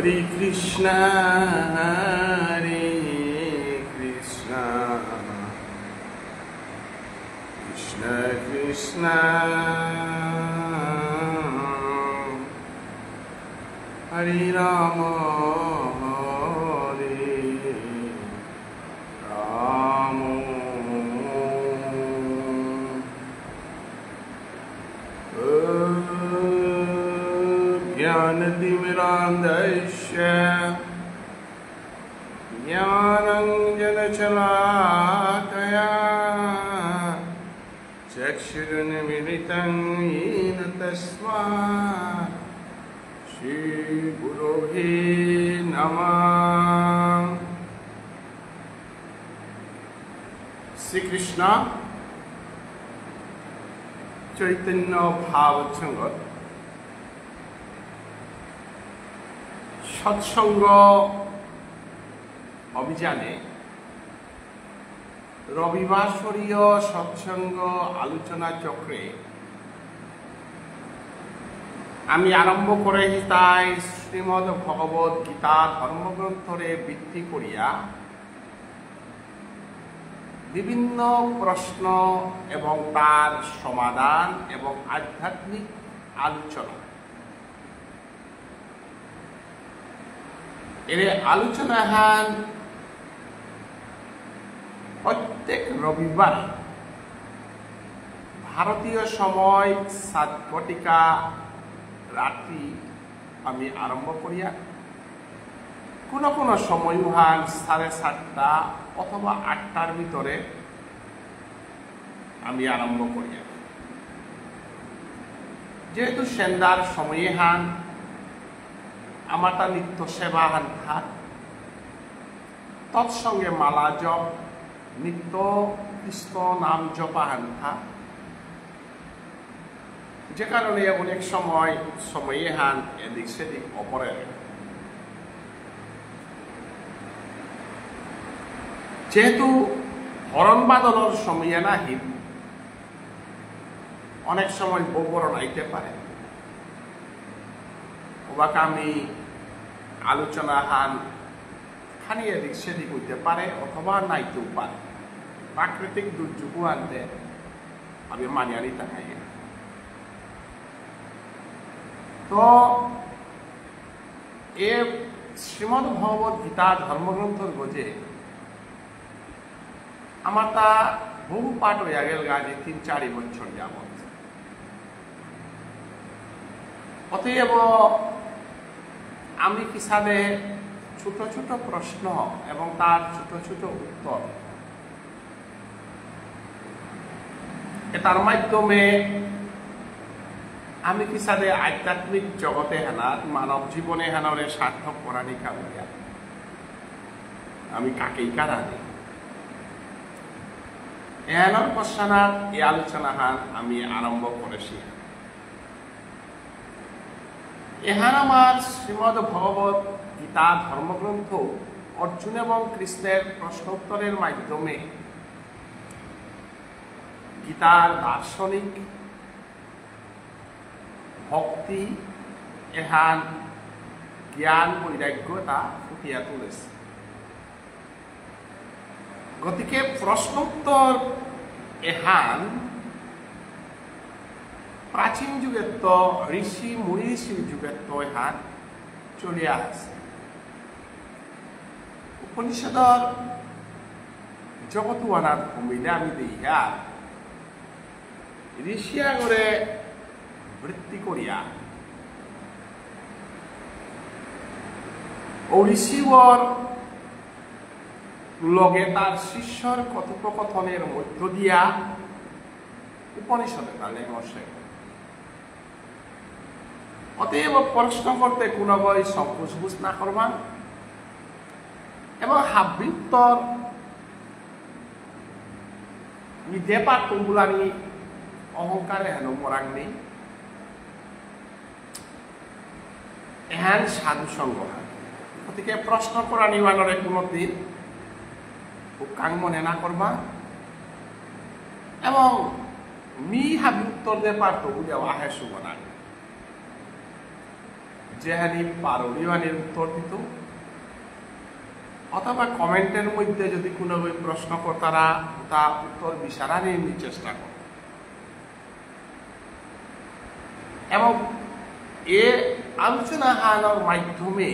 Hare Krishna, Hare Krishna, Krishna Krishna, Hare Rama, Hare Rama. Jnanatimirandasya Jnananjanachalakaya Chakshurunmilitam yena tasmat Shri Gurubhe Namah. Sri Krishna Chaitanya Bhavasangat সৎসঙ্গ অভিযানে রবিবাসরীয় সৎসঙ্গ আলোচনা চক্রে আমি আরম্ভ করে তাই শ্রীমদ্ ভগবত গীতা ধর্মগ্রন্থরে ভিত্তি করিয়া বিভিন্ন প্রশ্ন এবং তার সমাধান এবং আধ্যাত্মিক আলোচনা এর আলোচনা হান প্রত্যেক রবিবার ভারতীয় সময় 7 ঘটিকা রাত্রি আমি আরম্ভ করিয়া কোনো কোনো সময় হান 7:30 অথবা 8টার ভিতরে আমি আরম্ভ করিয়া যেহেতু সন্ধ্যার সময়ে হান আমাটা নিত্য সেবা হান থাক তৎসঙ্গে মালা জপ নিত্য কৃষ্ণ নাম জপা হান থাক যে কারণে অনেক সময়ে হান এদিক সেদিক অপরে যেহেতু হরণ বাদনের সময়ে নাহি অনেক সময় ববরণ আইতে পারে ওবাকে আমি আলোচনা হান খানি এদিক সেদিক হইতে পারে অথবা নাইতেও পারে প্রাকৃতিক দুর্যোগও আনতে আমি মানিয়ে নিতে খাই তো এ শ্রীমদ্ ভগবত গীতা ধর্মগ্রন্থর গজে আমার তা বহু পাঠ হইয়া গেল গাজে 3-4 বছর যাবত অতএব আমি কিসাবে ছোট ছোট প্রশ্ন এবং তার ছোট ছোট উত্তর এটার মাধ্যমে আমি কিসাবে আধ্যাত্মিক জগতে হেনার মানব জীবনে হেনরে সার্থক করানি কামিয়া আমি কাকেই কারানি এহানোর পশ্চাৎ এই আলোচনা হান আমি আরম্ভ করেছি এহান আমার শ্রীমদ্ ভগবত গীতা ধর্মগ্রন্থ অর্জুন এবং কৃষ্ণের প্রশ্নোত্তরের মাধ্যমে গীতার দার্শনিক ভক্তি এহান জ্ঞান বৈরাগ্যতা ফুটিয়া তুলেছে গতিকে প্রশ্নোত্তর এহান প্রাচীন যুগের তো ঋষি মুনি ঋষির যুগের তো এহান চলিয়া আছে উপনিষদর জগতু আনার ভূমিলে আমি দেখিয়া ঋষিয়া করে বৃত্তি করিয়া ও ঋষিবর লগে তার শিষ্যর কথোপকথনের মধ্য দিয়া উপনিষদে তাহলে বসে অতএব প্রশ্ন করতে কোনো বই সংকোচ বুঝ না করবা এবং হাবৃত্তর দেপা কুম্বুলানি অহংকারে হেন মরাং নেই এহান সাধু সঙ্গ গতিকে প্রশ্ন করা নিবারণের কোনো দিন কাং মনে না করবা এবং মি হাবি উত্তর দে পারতো বুঝে আহে শুভ না যেহানি পারলিওয়ানের উত্তর দিত অথবা কমেন্টের মধ্যে যদি কোনো প্রশ্ন কর্তারা তা উত্তর বিশারা নিয়ে চেষ্টা করে এবং এ আলোচনা হানোর মাধ্যমে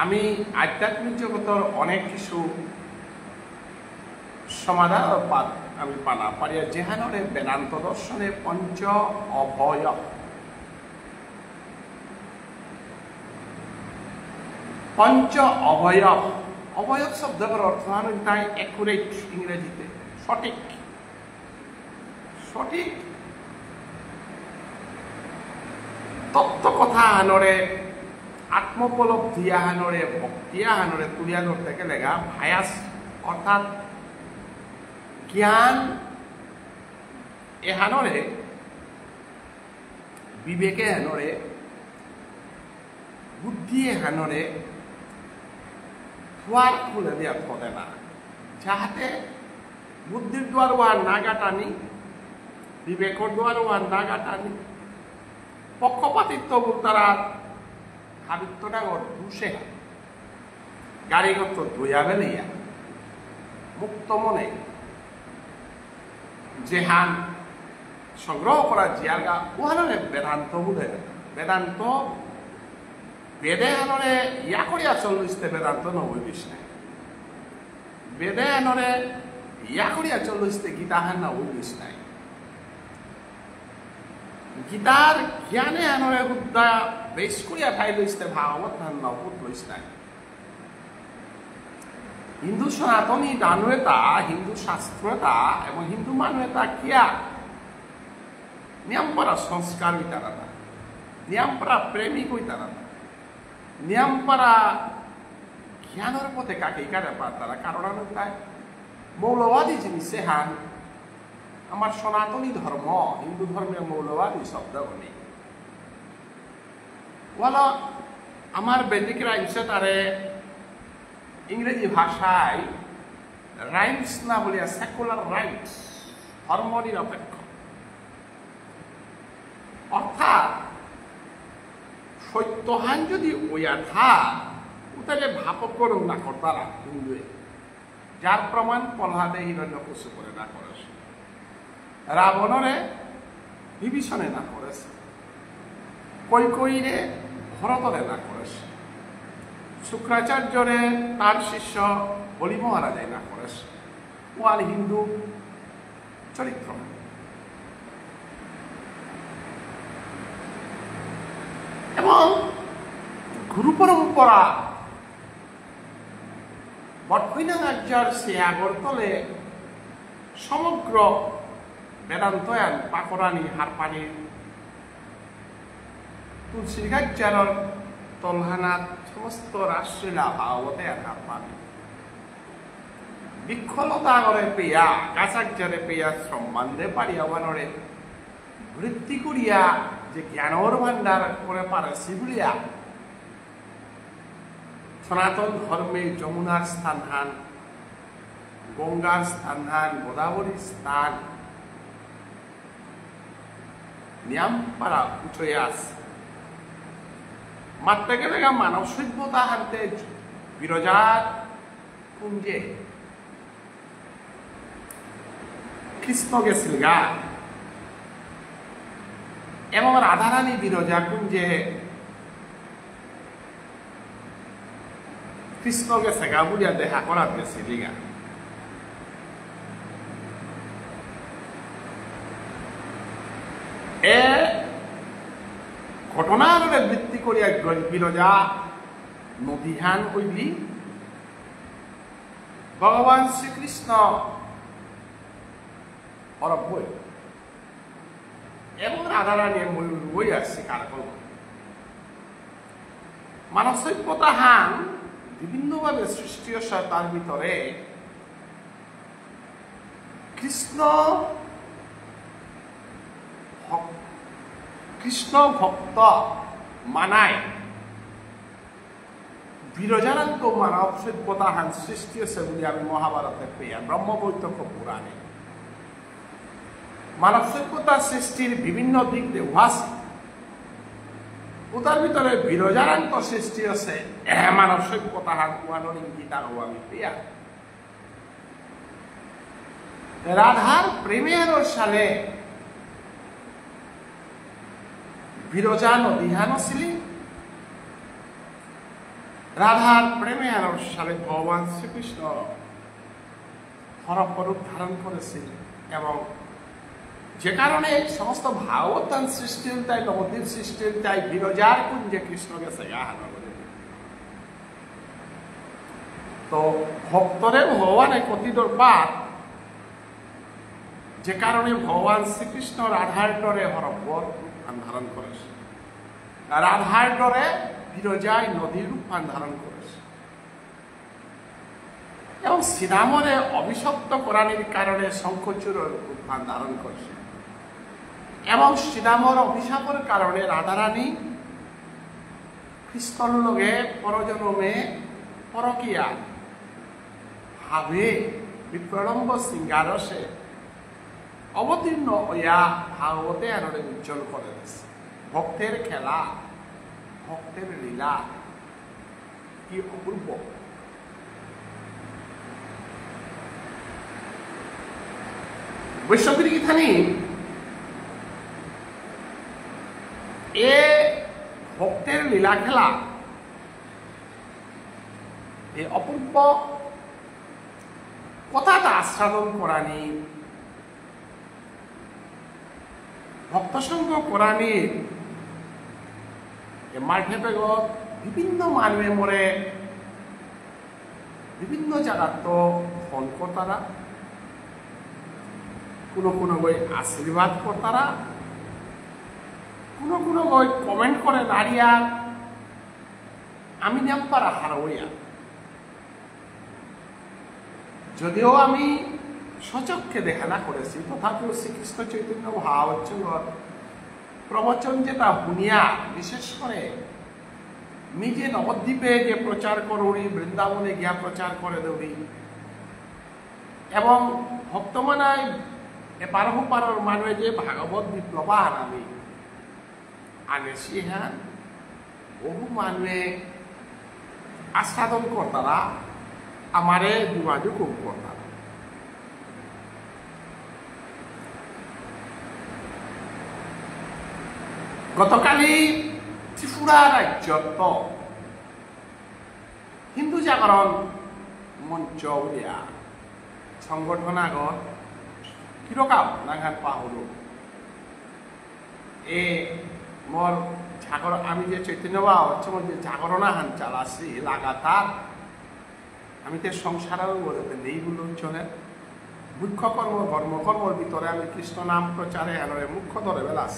আমি আধ্যাত্মিক জগতের অনেক কিছু সমাধান আমি পানা পারি যেহানরে বেদান্ত দর্শনে পঞ্চ অভয়ব পঞ্চ অভয়ব অভয়ব শব্দের অর্থ হল তাই অ্যাকুরেট ইংরেজিতে সঠিক সঠিক তত্ত্ব কথা আনরে আত্মোপলব্ধি আহানরে ভক্তি আহানরে তুলিয়া ধরতে গেলে ভায়াস অর্থাৎ জ্ঞান এহানরে বিবেকে হানরে বুদ্ধি এহানরে দুয়ার খুলে দেওয়া পড়ে না যাহাতে বুদ্ধির দুয়ার ওয়ার না গাটানি বিবেকর দুয়ার ওয়ার না গাটানি পক্ষপাতিত্ব তারা হাবিত্বটা দুষে গাড়িগত ধুয়া বেলিয়া মুক্ত মনে যেহান সংগ্রহ করা জিয়ারগা উহানরে বেদান্ত বলে বেদান্ত বেদে আনরে ইয়া করিয়া চল্লিশতে বেদান্ত নবই বিষ্ণে বেদে আনরে ইয়া করিয়া চল্লিশতে গীতাহান নবই বিষ্ণাই গীতার জ্ঞানে আনরে হুদ্দা বেশ করিয়া ঠাই লইতে ভাগবত নবুত লইস নাই হিন্দু সনাতনী দানুয়েতা হিন্দু শাস্ত্রতা এবং হিন্দু মানুয়েতা কিয়া নিয়মপরা সংস্কার হইতারা না নিয়মপরা প্রেমিক হইতারা না নিয়মপরা জ্ঞানের পথে কাকে কারে পারতারা কারণ তাই মৌলবাদী জিনিসে হান আমার সনাতনী ধর্ম হিন্দু ধর্মের মৌলবাদী শব্দ নেই বলো আমার বেদিক রাইমসে তারে ইংরেজি ভাষায় রাইমস না বলিয়া সেকুলার রাইটস ধর্ম নিরপেক্ষ অর্থাৎ সত্যহান যদি ওয়া থা তাহলে ভাপ করুন না কর্তারা হিন্দুয়ে যার প্রমাণ প্রহ্লাদে হিরণ্যকশিপু করে না করেছে রাবণরে বিভীষণে না করেছে কৈকেয়ীরে ভরতরে না করেছে শুক্রাচার্যরে তার শিষ্য বলি মহারাজে না করেছে ওয়ান হিন্দু চরিত্র এবং গুরু পরম্পরা বটকৈনাগার্যর সে আগরতলে সমগ্র বেদান্তয়ান পাকরানি হারপানি তুলসী গাজ্জারর তলহানাত সমস্ত রাষ্ট্রীলা ভাগবতে হারপানি বিক্ষলতা করে পেয়া কাছাজ্জারে পেয়া সম্বন্ধে পারিয়া বানরে বৃত্তি করিয়া যে জ্ঞানর ভান্ডার করে পারে সেগুলিয়া সনাতন ধর্মে যমুনার স্থান হান গঙ্গার স্থান হান গোদাবরীর স্থান নিয়ামপাড়া উঠে আস মারতে গেলে মানব সভ্যতা হানতে বিরজার কুঞ্জে কৃষ্ণ গেছিল গা এবং রাধারানী বিরজা কুঞ্জে কৃষ্ণ গেছে গা বুঝিয়া দেখা করার গেছিল গা এ ঘটনার ভিত্তি করিয়া বিরজা নদীহান হইলি ভগবান শ্রীকৃষ্ণ অরব্বই এবং রাধারানী ময়ূর বই আসছে কারকল মানব সভ্যতা হান বিভিন্নভাবে সৃষ্টি হচ্ছে তার ভিতরে কৃষ্ণ ভক্ত মানায় বিরজানন্দ মানব সভ্যতা হান সৃষ্টি হচ্ছে বলে আমি মহাভারতে পেয়া ব্রহ্মবৈতক্য পুরাণে মানব সভ্যতা সৃষ্টির বিভিন্ন দিক দেওয়া উতার ভিতরে বিরজারান্ত সৃষ্টি আছে মানব সভ্যতা হাত কুয়ানোর ইঙ্গিত আরো আমি প্রিয়া রাধার প্রেমের সালে বিরজা নদী হানছিলি রাধার প্রেমের সালে ভগবান শ্রীকৃষ্ণ হরস্বরূপ ধারণ করেছিল এবং যে কারণে সমস্ত ভাগবতান সৃষ্টি তাই নবদ্বীপ সৃষ্টি তাই বিরজার কুঞ্জে কৃষ্ণ গেছে তো ভক্তরে ভগবানে কতিদর পাঠ যে কারণে ভগবান শ্রীকৃষ্ণ রাধার ডরে হরব্বর ধারণ করেছে রাধার ডরে বিরজায় নদীর রূপ ধারণ করেছে এবং শ্রীরামরে অভিশপ্ত করানির কারণে শঙ্খচূড় রূপ ধারণ করেছে এবং শ্রীরামর অভিশাপের কারণে রাধারানী খ্রিস্টর লগে পরজন্মে পরকিয়া ভাবে বিপ্রলম্ব সিঙ্গারসে অবতীর্ণ হইয়া ভাগবতে আনরে উজ্জ্বল করে দিয়েছে ভক্তের খেলা ভক্তের লীলা কি অপূর্ব বৈষ্ণবী গীতানি এ ভক্তের লীলা খেলা এই অপূর্ব কথাটা আস্বাদন করানি ভক্তসঙ্গ করানি মাঠে বেগত বিভিন্ন মানুষে মরে বিভিন্ন জায়গার তো ফোন করতারা কোনো কোনো বই আশীর্বাদ করতারা কোনো কোনো বই কমেন্ট করে নারিয়া আমি নাম পারা হারইয়া যদিও আমি সচক্ষে দেখা না করেছি তথাপিও শ্রীকৃষ্ণ চৈতন্য ভাবচ্ছল প্রবচন যেটা শুনিয়া বিশেষ করে নিজে নবদ্বীপে যে প্রচার করি বৃন্দাবনে গিয়া প্রচার করে দৌড়ি এবং ভক্তমানায় এপার হুপারর মানুষে যে ভাগবত বিপ্লবান আমি আনেছি হ্যাঁ বহু মানুষে আস্বাদন করতারা আমারে যোগাযোগ করতারা গতকালি ত্রিপুরা রাজ্যত হিন্দু জাগরণ মঞ্চ উলিয়া সংগঠন আগত কিরকাম নাগান পাহলো এ মোর জাগর আমি যে চৈতন্য বা হচ্ছে যে জাগরণা হান চালাছি লাগাতার আমি তো সংসারেও বলতে নেই বলে চলে মুখ্য কর্মকর্মর ভিতরে আমি কৃষ্ণ নাম প্রচারে আনরে মুখ্য ধরে বেলাস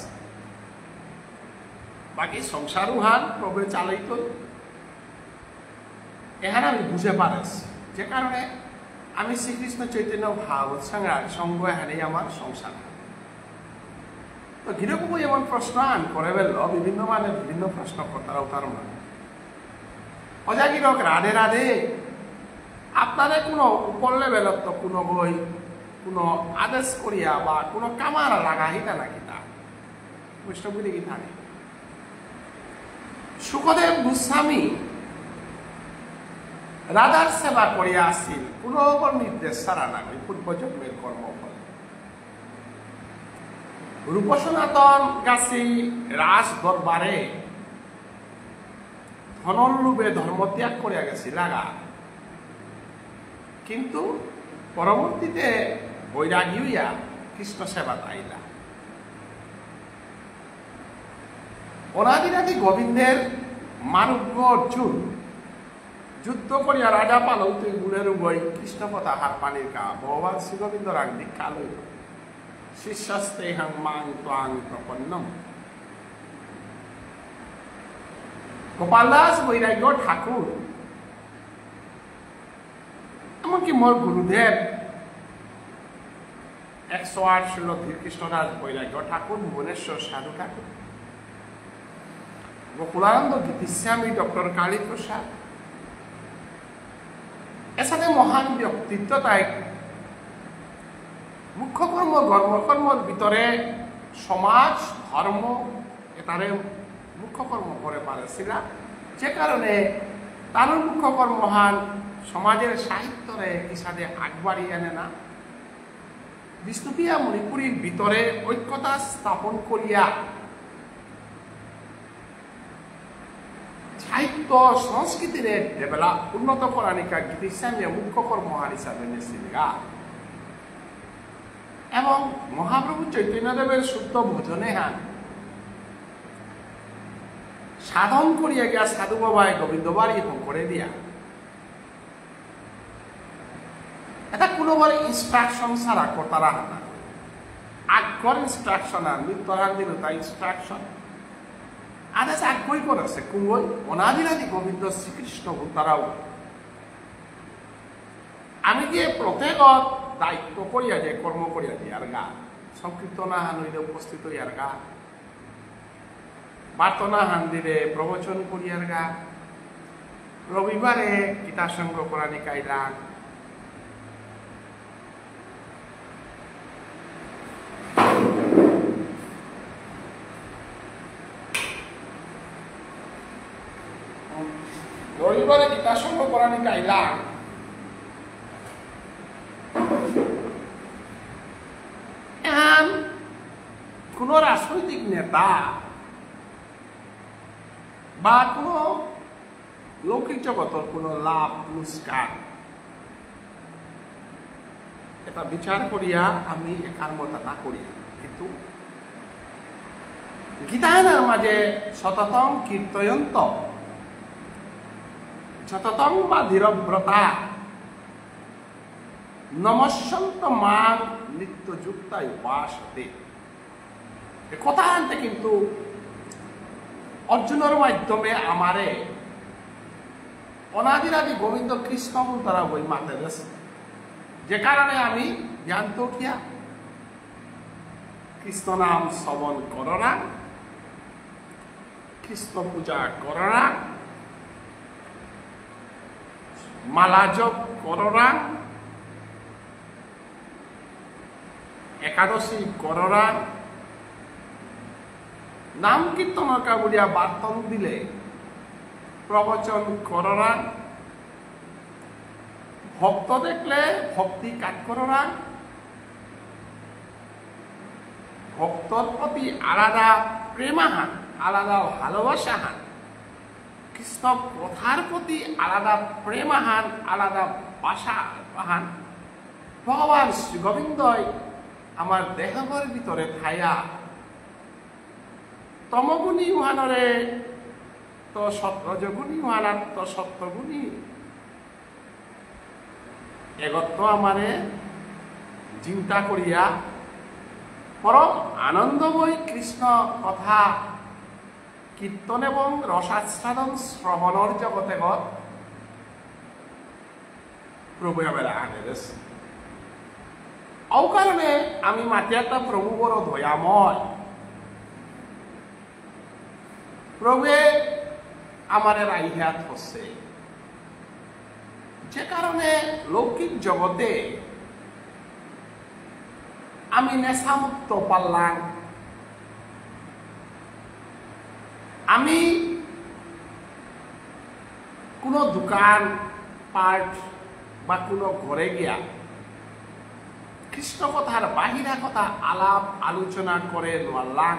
বাকি সংসারও হান প্রভু চালাইত এখানে আমি বুঝে পারেছি যে কারণে আমি শ্রীকৃষ্ণ চৈতন্য ভাগবত সঙ্গ এখানে আমার সংসার তো কিরকম এমন প্রশ্ন আন করে বেল বিভিন্ন মানে বিভিন্ন প্রশ্ন করতারা তার মানে অজাগিরক রাধে রাধে আপনারে কোনো উপর লেভেলত তো কোনো বই কোনো আদেশ করিয়া বা কোনো কামার লাগাইতা নাকি তা বৈষ্ণবী গীতা নেই সুখদেব গোস্বামী রাধার সেবা করিয়া আসিল কোনো নির্দেশ ছাড়া না পূর্বজন্মের কর্মফল রূপসনাতন গাছি রাস দরবারে ধনর লোভে ধর্মত্যাগ করিয়া গেছি লাগা কিন্তু পরবর্তীতে বৈরাগী হইয়া কৃষ্ণ সেবা আইলা অনাদিনাদি গোবিন্দের মানব্য অর্জুন যুদ্ধ করিয়া রাজা পালৌ তুই গুণের উভয় কৃষ্ণ কথা হার পানির কা ভগবান শ্রী গোবিন্দ রাগ দীক্ষা লইল শিষ্যস্তেহং মাং ত্বাং প্রপন্নম গোপাল দাস বৈরাগ্য ঠাকুর এমনকি মোর গুরুদেব 108 শ্রীল কৃষ্ণদাস বৈরাগ্য ঠাকুর ভুবনেশ্বর সাধু ঠাকুর গোকুলানন্দ গীতিস্বামী ডক্টর কালী প্রসাদ এর সাথে মহান ব্যক্তিত্ব তাই মুখ্য কর্ম কর্মকর্মর ভিতরে সমাজ ধর্ম এটারে মুখ্য কর্ম করে পারেছিল, যে কারণে তার মুখ্য কর্মহান সমাজের সাহিত্যরে হিসাবে আগবাড়ি আনে না। বিষ্ণুপ্রিয়া মণিপুরীর ভিতরে ঐক্যতা স্থাপন করিয়া সাহিত্য সংস্কৃতির ডেভেলপ উন্নত করানিকা গীতিস্বামী মুখ্য কর্মহান হিসাবে নিয়েছিলেগা এবং মহাপ্রভু চৈতন্যদেবের শুদ্ধ ভোজনে হান সাধন করিয়া গিয়া সাধু বাবায় গোবিন্দ বাড়ি করে দিয়া এটা কোনোবার ইনস্ট্রাকশন ছাড়া কতারা হানা আগর ইনস্ট্রাকশন আর মৃত্যুহান দিল তাই ইনস্ট্রাকশন আদেশ আগ্রহী করেছে কুঙ্গই অনাদিরাদি গোবিন্দ শ্রীকৃষ্ণ তারাও আমি যে প্রত্যেক দায়িত্ব করিয়া যে কর্ম করিয়া যে আর গা সংকীর্তনা হান হইলে উপস্থিত হইয়ার গা বার্তনা হান দিলে প্রবচন করিয়ার গা রবিবারে গীতা সংগ্রহ করা নিকাইলা রবিবারে গীতা সংগ্রহ করা নিকাইলা কোন রাজনৈতিক নেতা বা কোন লৌকিক জগতের কোন লাভ পুরস্কার এটা বিচার করিয়া আমি একাত্মতা না করি, কিন্তু গীতায়নের মাঝে সততং কীর্তয়ন্ত সততং বা ধীরব্রতা নমস্যন্ত মান নিত্যযুক্তা উপাসতে কথা আনতে কিন্তু অর্জুনের মাধ্যমে আমারে অনাদিরাদি গোবিন্দ কৃষ্ণ তারা বই মাতে গেছে, যে কারণে আমি জ্ঞান্ত উঠিয়া কৃষ্ণ নাম শ্রবণ করনা, কৃষ্ণ পূজা করনা, মালা জপ করনা, একাদশী করনা, নাম কীর্তন বলিয়া বার্তন দিলে প্রবচন করনা, ভক্ত দেখলে ভক্তি কাজ করনা, ভক্তর প্রতি আলাদা প্রেমাহান, আলাদা ভালোবাসাহান, কৃষ্ণ কথার প্রতি আলাদা প্রেমাহান, আলাদা বাসাহান। ভগবান শ্রী গোবিন্দই আমার দেহর ভিতরে থাইয়া তমগুণী উহানরে তো রজগুণী উহানার তো সত্যগুণী এগত্ব আমারে চিন্তা করিয়া পরম আনন্দময় কৃষ্ণ কথা কীর্তন এবং রসাস্বাদন শ্রবণর জগতে প্রভু আমার আনে গেছে। ও কারণে আমি মাতিয়াটা প্রভু বড় দয়াময়, প্রভু আমারে রাইহাত হচ্ছে, যে কারণে লৌকিক জগতে আমি নেশামুক্ত পারলাম। আমি কোনো দোকান পাট বা কোনো ঘরে গিয়া কৃষ্ণ কথার বাহিরা কথা আলাপ আলোচনা করে নোয়াল্লাম।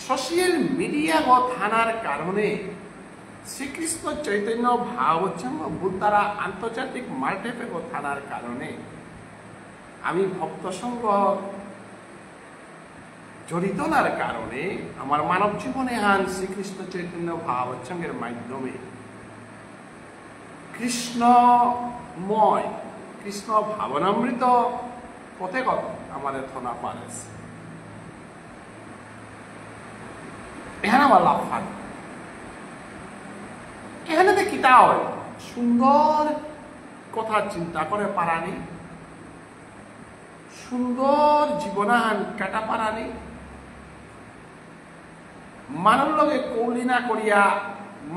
সোশ্যাল মিডিয়া থানার কারণে শ্রীকৃষ্ণ চৈতন্য ভাগবত বুদ্ধারা আন্তর্জাতিক মাল্টিপেক থানার কারণে আমি ভক্ত সঙ্গ জড়িতনার কারণে আমার মানব জীবনে হান শ্রীকৃষ্ণ চৈতন্য ভাগবতের মাধ্যমে কৃষ্ণময় কৃষ্ণ ভাবনামৃত পথে আমার থনা পারেছে। এখানে আমার লাভ হয়, এখানে কিতা হয় সুন্দর কথা চিন্তা করে পারানি, সুন্দর জীবনাহান কাটা পারানি, মানুষ লগে কৌলিনা করিয়া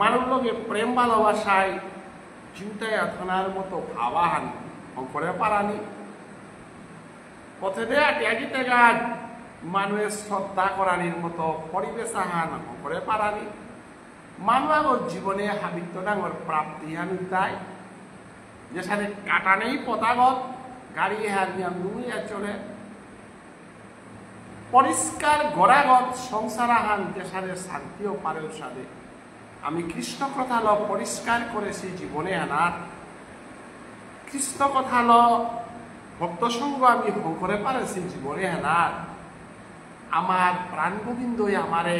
মানুষ লগে প্রেম ভালোবাসায় চিন্তায় আথনার মতো ভাবাহান করে পারানি, পথে দেয়া ত্যাগিতে গাছ মানুষের শ্রদ্ধা করানির মতো পরিবেশ আহান করে পারানি মানুষ আগর জীবনে হাবিত্য ডাঙর প্রাপ্তি হানি তাই যেখানে কাটা নেই পতাগত গাড়ি হার নিয়ম দুনিয়া চলে পরিষ্কার গড়াগত সংসার আহান যেখানে শান্তিও পারেও সাদে আমি কৃষ্ণ কথা ল পরিষ্কার করেছি জীবনে আনার কৃষ্ণ কথা ল ভক্ত সঙ্গ আমি করে পারেছি জীবনে আনার আমার প্রাণ গোবিন্দই আমারে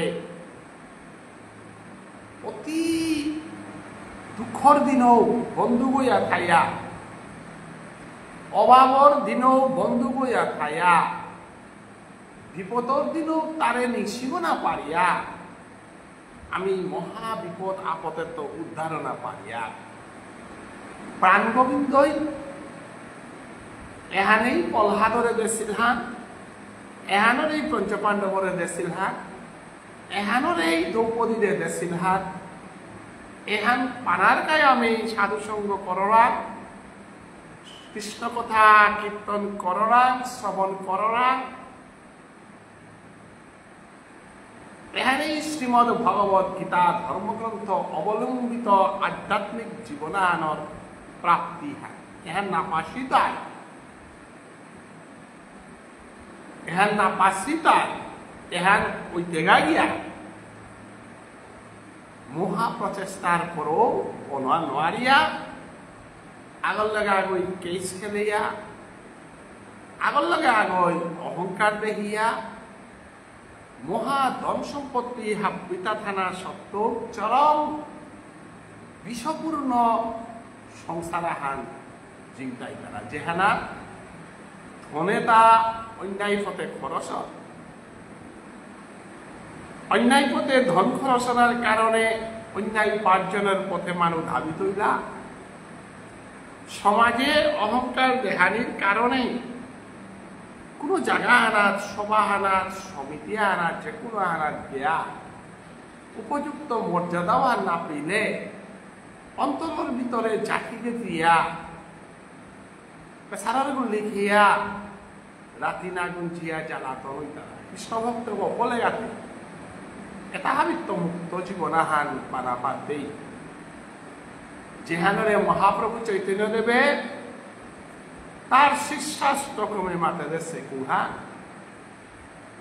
অতি দুঃখর দিনও বন্ধু বইয়া খাইয়া অভাবর দিনও বন্ধু বইয়া খাইয়া বিপদর দিনও তারে নিশিব না পারিয়া আমি মহা বিপদ আপদের তো উদ্ধার না পারিয়া প্রাণ গোবিন্দই এহানেই প্রহ্লাদরে দেছিল হান এহানোর এই পঞ্চপাণ্ডবরে দেছিল হান এহানোর এই দ্রৌপদীরে দেছিল হান এহান পানার গায়ে আমি সাধু সঙ্গ কররা কৃষ্ণ কথা কীর্তন কররা শ্রবণ কররা এহানেই শ্রীমদ ভগবত গীতা ধর্মগ্রন্থ অবলম্বিত আধ্যাত্মিক জীবনানর প্রাপ্তি হ্যাঁ এহান না পাশিতায় এহান না পাশিতায় এহান ওই দেখা গিয়া মহা প্রচেষ্টার পরও বনোয়া নোয়ারিয়া আগর লগে আগই কেস খেলিয়া আগর লগে আগই অহংকার দেখিয়া মহা ধন সম্পত্তি হাবিতা থানা সত্ত্বেও চরম বিষপূর্ণ সংসার হান জিংটাই তারা যেহানা ধনে তা অন্যায় পথে খরচ অন্যায় পথে ধন খরচনার কারণে অন্যায় উপার্জনের পথে মানুষ ধাবিত হইলা সমাজে অহংকার দেহানির কারণে কোনো জায়গা আনার সভা আনার সমিতি আনার যে কোনো আনার দেয়া উপযুক্ত মর্যাদাও আর না পেলে অন্তরের ভিতরে জাতিকে দিয়া পেশারের লিখিয়া রাতি না গুঞ্জিয়া জ্বালাতন হইতা কৃষ্ণ ভক্ত বলে গাতে এটা হাবিত্য মুক্ত জীবনাহান পানা পাতেই যেহানরে মহাপ্রভু চৈতন্য দেবে তার শিষ্যাষ্টক্রমে মাতে দেশে কুহা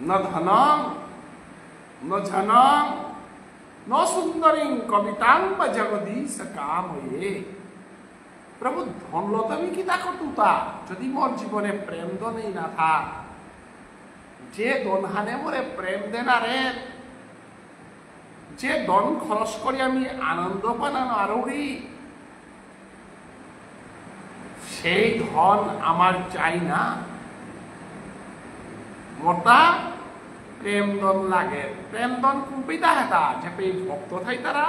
ন ধনং ন ঝনং ন সুন্দরীং কবিতাং বা জগদীশ কাময়ে প্রভু ধনলত আমি কি তা করতুতা যদি মোর জীবনে প্রেম দনেই না থাক যে দনহানে মোরে প্রেম দেনা রে যে দন খরচ করি আমি আনন্দ পানানো আরোড়ি সেই ধন আমার চাই না মোটা প্রেম দন লাগে প্রেম দন কুপিতা হেতা যেপে ভক্ত থাই তারা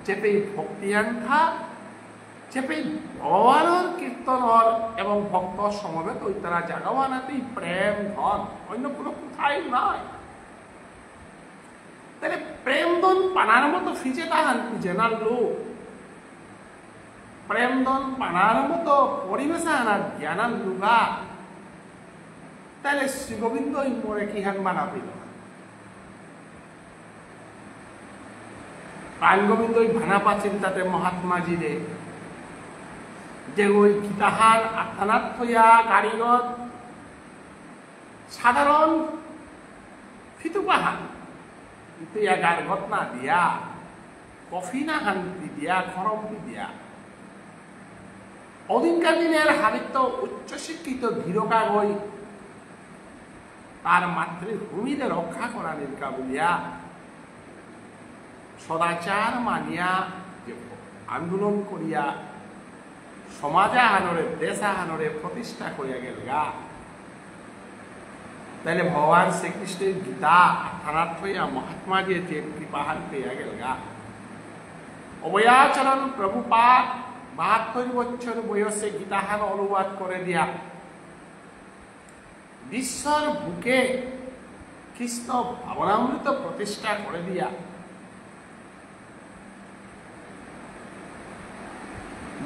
যেপে ভক্তিয়ান থা যেপে ভগবানের কীর্তনর এবং ভক্ত সমবেত ওই তারা জাগাওয়ানাতেই প্রেম ধন অন্য কোনো কোথায় নয় তাহলে প্রেম দন পানার মতো ফিজে তাহান জেনার লোক প্রেমদন পানার মতো পরিবেশে আনার জ্ঞানান লুগা তাহলে শ্রীগোবিন্দ মরে কি হান বানাবিল প্রাণ গোবিন্দ ভানা পাচ্ছেন তাতে মহাত্মাজি রে যে ওই গীতাহার আত্মানাথ হইয়া গাড়িগত সাধারণ ফিতুপাহান কিন্তু ইয়া গার্গত না দিয়া কফি না হান্তি দিয়া খরমটি দিয়া অদিনকার দিনের হাবিত্য উচ্চশিক্ষিত ধীরকা হই তার মাতৃভূমিতে রক্ষা করা নির্কা বলিয়া সদাচার মানিয়া যে আন্দোলন করিয়া সমাজে আহানরে দেশ আহানরে প্রতিষ্ঠা করিয়া গেল গা তাহলে ভগবান শ্রীকৃষ্ণের গীতা আত্মানাথ হইয়া মহাত্মাজি যে কৃপাহান পেয়া গেল গা অবয়াচরণ প্রভুপাদ ৭২ বছর বয়সে গীতাহান অনুবাদ করে দিয়া বিশ্বর বুকে কৃষ্ণ ভাবনামৃত প্রতিষ্ঠা করে দিয়া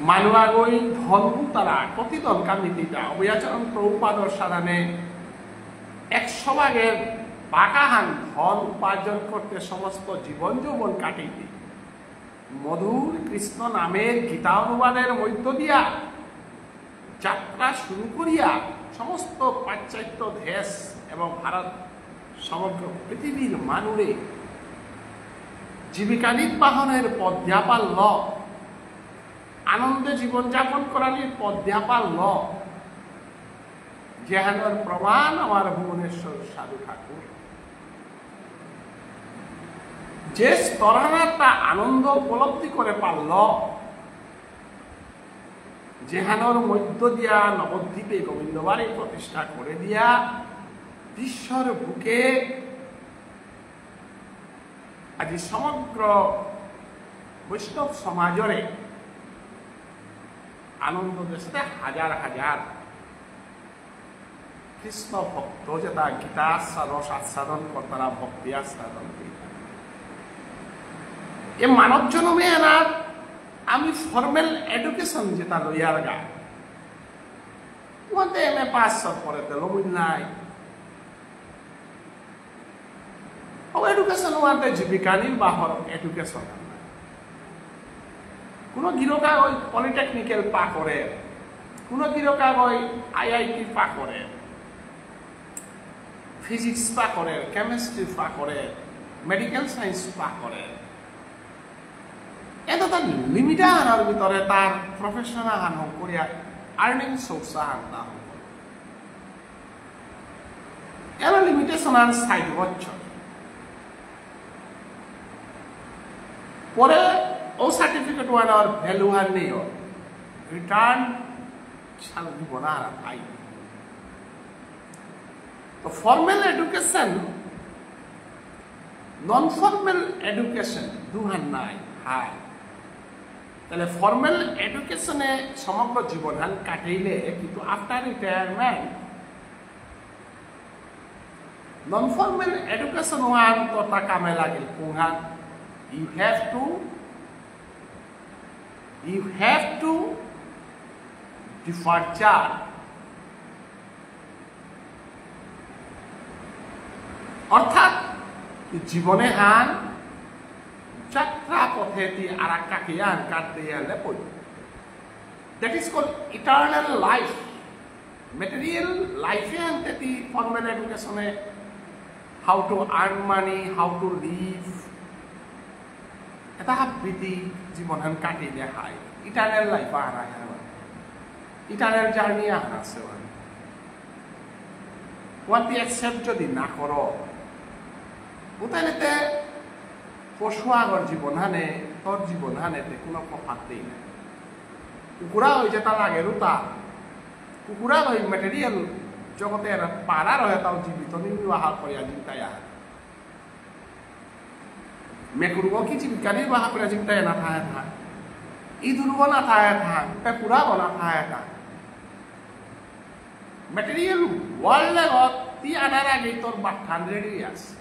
মানুয়াগৈ ধনবু তারা কতি দরকার নীতিটা অবয়াচরণ প্রভুপাদর সাধানে 100 ভাগের পাকাহান ধন উপার্জন করতে সমস্ত জীবন যৌবন কাটাইতে মধুর কৃষ্ণ নামের গীতা অনুবাদের মধ্য দিয়া যাত্রা শুরু করিয়া সমস্ত পাশ্চাত্য দেশ এবং ভারত সমগ্র পৃথিবীর মানুরে জীবিকা নির্বাহনের পদ্যাপাল ল আনন্দে জীবনযাপন করার পদ্যাপাল ল যেহানোর প্রমাণ আমার ভুবনেশ্বর সাধু ঠাকুর যে স্তরানাটা আনন্দ উপলব্ধি করে পারল যেহানোর মধ্য দিয়া নবদ্বীপে গোবিন্দবাড়ি প্রতিষ্ঠা করে দিয়া বিশ্বর বুকে আজি সমগ্র বৈষ্ণব সমাজরে আনন্দ দেশে হাজার হাজার কৃষ্ণ ভক্ত যেটা গীতা রস আস্বাদন কর্তারা ভক্তি আস্বাদন এ মানব জন্মে এনার আমি ফর্মেল এডুকেশন যেটা লইয়ার গা তোমাদের এম.এ. পাস করে দিল নাই এডুকেশন ওয়াতে জীবিকা নির্বাহর এডুকেশন কোনো গিরকা ওই পলিটেকনিক্যাল পা করে কোনো গিরকা ওই আইআইটি পা করে ফিজিক্স পা করে কেমিস্ট্রি পা করে মেডিকেল সায়েন্স পা করে এটা তার লিমিটা আনার ভিতরে তার প্রফেশনাল হান হোক করিয়া আর্নিং সোর্স হান না হোক এর লিমিটেশন আর 60 বছর পরে ও সার্টিফিকেট ওয়ানার ভ্যালু আর নেই রিটার্ন সাল দিব না আর পাই তো formal education non formal education দুহান নাই হাই তাহলে ফর্মাল এডুকেশনে সমগ্র জীবন হান কাটাইলে কিন্তু আফটার রিটায়ারমেন্ট নন ফর্মাল এডুকেশন ওয়ান তো তা কামে লাগিল কুহান you have to departure অর্থাৎ জীবনে হান যাত্রা পথে আর কাকে আন কাটতে গেলে পড়ি that is called eternal life material লাইফে আনতে ফর্মাল এডুকেশনে how to earn money how to live এটা হাবৃতি জীবন হান কাটি দেখায় ইটার্নাল লাইফ আনা ইটার্নাল জার্নি আনা আছে ওয়ান্টি অ্যাকসেপ্ট যদি না করো তাহলে পশু আগর জীবন হানে তোর জীবন হানেতে কোনো প্রভাব দেই না কুকুরা ওই যে তা লাগে রুতা কুকুরা ওই মেটেরিয়াল জগতে পাড়া রয়ে তাও জীবিত নির্বাহ করিয়া জীবিতায় মেকুরুগো কি জীবিকা নির্বাহ করে জীবিতায় না থাকে থাক ইঁদুরগো না থাকে থাক পেকুরাগো না থাকে থাক মেটেরিয়াল ওয়ার্ল্ডে তি আনার আগে তোর বাঠান রেডি আছে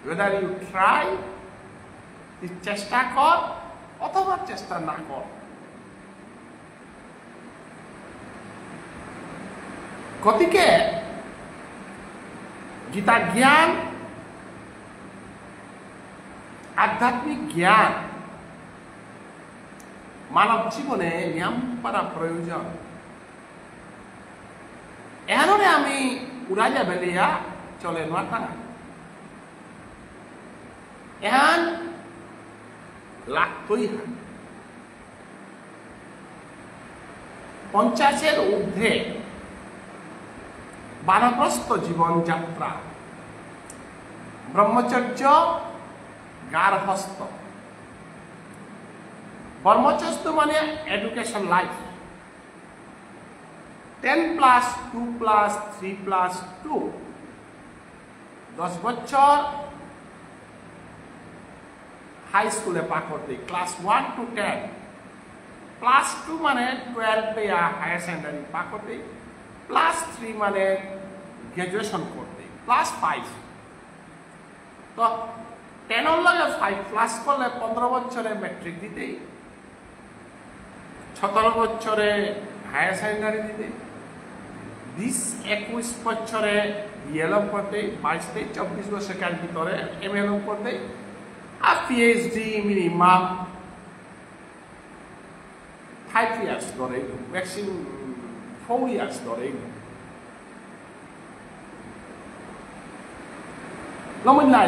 whether you try চেষ্টা কর অথবা চেষ্টা না কর গতিকে গীতা জ্ঞান আধ্যাত্মিক জ্ঞান মানব জীবনে নিয়ম করা প্রয়োজন এহারে আমি উড়া যাবে লিয়া চলে না এহান লাগতই 50-এর ঊর্ধ্বে বানপ্রস্থ জীবনযাত্রা ব্রহ্মচর্য গার্হস্থ ব্রহ্মচর্য মানে এডুকেশন লাইফ 10+2+3+2 10 বছর হাই স্কুলে পাঠ করতে ক্লাস 1 to 10 ক্লাস 2 মানে 12 या হায়ার সেকেন্ডারি পাঠ করতে ক্লাস 3 মানে গ্রাজুয়েশন করতে ক্লাস 5 তো 10 এর লগে 5 ক্লাস করলে 15 বছরে ম্যাট্রিক দিতে 17 বছরে হায়ার সেকেন্ডারি দিতে 20-21 বছরে বিএলএম করতে 22-24 বছরের ভিতরে এমএলএম করতে আর পিএইচডি মিনিমাম 5 years ধরে ম্যাক্সিমাম 4 years ধরে normally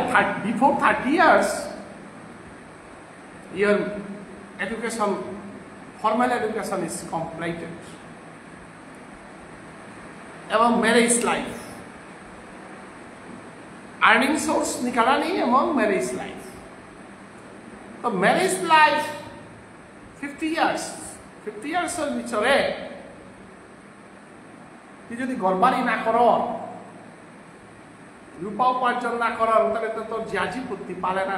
before 30 years your education formal education is completed এবং marriage life earning source निकाला नहीं among marriage life तो marriage life 50 years এর ভিতরে তুই যদি গড়বাড়ি না করো রূপা উপার্জন না করো তাহলে তো তোর জিয়াজি পুত্তি পালে না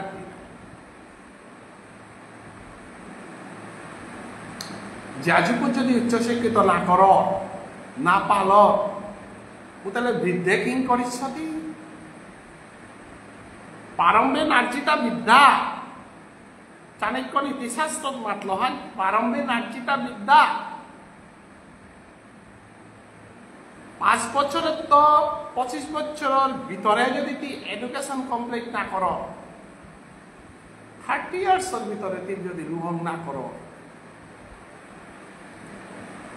জিয়াজিপুর যদি উচ্চশিক্ষিত না করো না পালো তাহলে বৃদ্ধে কিং করিস প্রারম্ভে নার্জিতা বিদ্যা চাণক্য নীতিশাস্ত্র মাতল হয় প্রারম্ভে নার্জিতা বিদ্যা 5 বছরের তো 25 বছরের ভিতরে যদি তুই এডুকেশন কমপ্লিট না করো 30 ইয়ার্সের ভিতরে তুই যদি রুহন না করো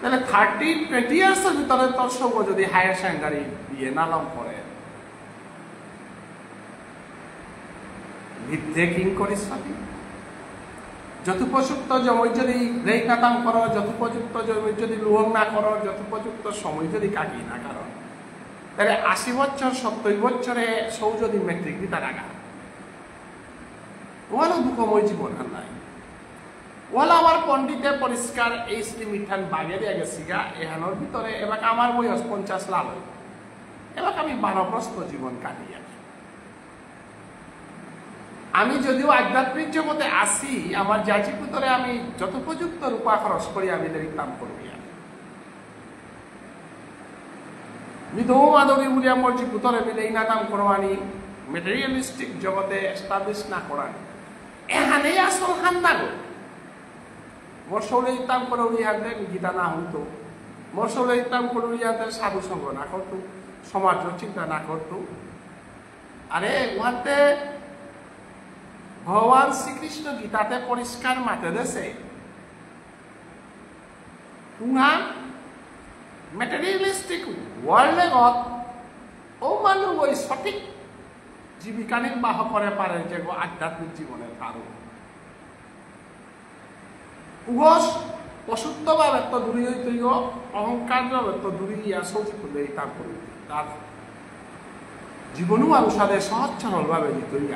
তাহলে 20 ইয়ার্সের ভিতরে তোর সঙ্গ যদি হায়ার সেকেন্ডারি বিয়ে নালম করে বিদ্যে কিং করিস যথোপযুক্ত জমি যদি ব্রেক নাতাম করো যথোপযুক্ত জমি যদি লুহং না করো যথোপযুক্ত সময় যদি কাকি না করো তাহলে 80 বছর 70 বছরে সৌ যদি মেট্রিক দিতে রাখা ওয়ারও দুঃখময় জীবন আর নাই ওয়ালা আমার পণ্ডিতে পরিষ্কার এই শ্রী মিঠান বাগে দিয়ে গেছি গা এহানোর ভিতরে এবার আমার বয়স 50 লাল এবার আমি বানপ্রস্থ জীবন কাটিয়ে আমি যদিও আধ্যাত্মিক জগতে আসি আমার জাতি ভিতরে আমি যথোপযুক্ত রূপা খরচ করি আমি কাম করবি বিধৌ মাধবী বলে আমার যে ভিতরে মিলে এই নাম করবানি মেটেরিয়ালিস্টিক জগতে এস্টাবলিশ না করানি এখানে আসল হান্দা গো মোর সৌলে ইতাম করে উড়িয়াতে গীতা না হইতো মোর সৌলে ইতাম করে উড়িয়াতে সাধু সঙ্গ না করতো সমাজ চিন্তা না করতো আরে উহাতে ভগবান শ্রীকৃষ্ণ গীতাতে পরিষ্কার মাতে দেশে তুহা মেটেরিয়ালিস্টিক ওয়ার্ল্ডত ও মানুষ ওই সঠিক জীবিকা নির্বাহ করে পারে যে আধ্যাত্মিক জীবনের কারণ উহস পশুত্বভাবে তো দূরে তৈরি অহংকার তো দূরে ইয়া সৌজি করলে তার করি তার জীবনও অনুসারে সহজ সরল ভাবে তৈরি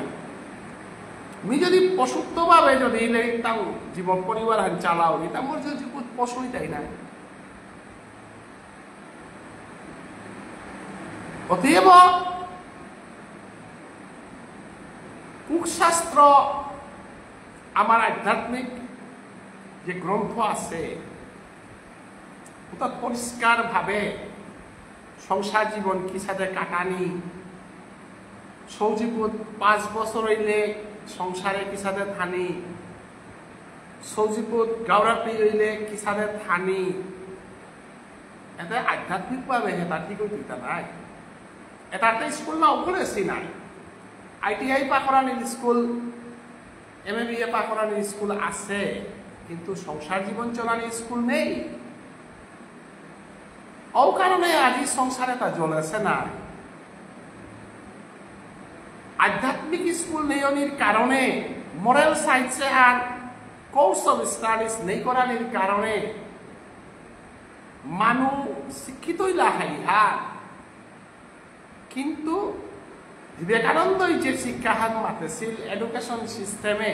আমি যদি পশুত্বভাবে যদি তাও জীবন পরিবার চালাও তা মোর যদি পশুই তাই না অতএব কুকশাস্ত্র আমার আধ্যাত্মিক যে গ্রন্থ আছে ওটা পরিষ্কার ভাবে সংসার জীবন কি সাথে কাটানি সৌজিপুত 5 বছর হইলে সংসারে কি সাথে থানি সৌজিপুত গাওরাপি হইলে কি সাথে থানি এটা আধ্যাত্মিক ভাবে এটা ঠিক হইতা নাই এটা স্কুল না ওপরেছি নাই আইটিআই পাকরানির স্কুল এমএবিএ পাকরানির স্কুল আছে কিন্তু সংসার জীবন চলানির স্কুল নেই ও কারণে আজি সংসারে তা জ্বলেছে না আধ্যাত্মিক স্কুল নেয়নির কারণে মোরাল সায়েন্সে আর কোর্স অফ স্টাডিজ নেই করানির কারণে মানুষ শিক্ষিতই লাহাই হার কিন্তু বিবেকানন্দই যে শিক্ষাহার মাতেছিল এডুকেশন সিস্টেমে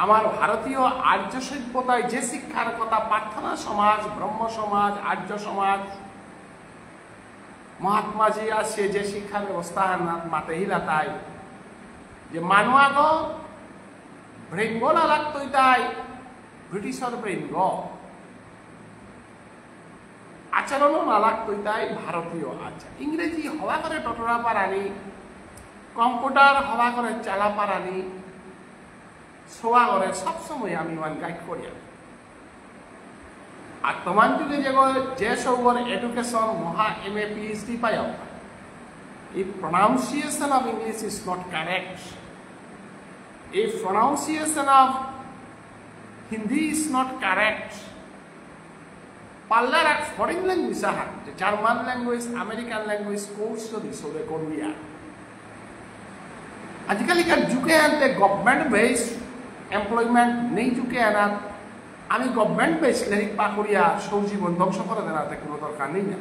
আমার ভারতীয় আর্য সভ্যতায় যে শিক্ষার কথা প্রার্থনা সমাজ ব্রহ্ম সমাজ আর্য সমাজ মহাত্মাজি আসে যে শিক্ষা ব্যবস্থা মাতে হিলা তাই যে মানুয়াগ ব্রেঙ্গ না লাগতই তাই ব্রিটিশর ব্রেঙ্গ আচরণও না লাগতই তাই ভারতীয় আচার ইংরেজি হওয়া করে টটরা পারানি কম্পিউটার হওয়া করে চালা পারানি শোয়া করে সবসময় আমি গাইড করি বর্তমান যুগে যে সবর এডুকেশন মহা MA PhD পাইও এই pronunciation of English is not correct. A pronunciation of Hindi is not correct. পাল্লার এক ফরেন ল্যাঙ্গুয়েজ আহার যে German language American language course যদি সবে করিয়া আজকালকার যুগে আনতে গভর্নমেন্ট বেস এমপ্লয়মেন্ট নেই যুগে আনার আমি গভর্নমেন্ট বেস লেরিক পা করিয়া সৌজীবন ধ্বংস করে দেওয়াতে কোনো দরকার নেই না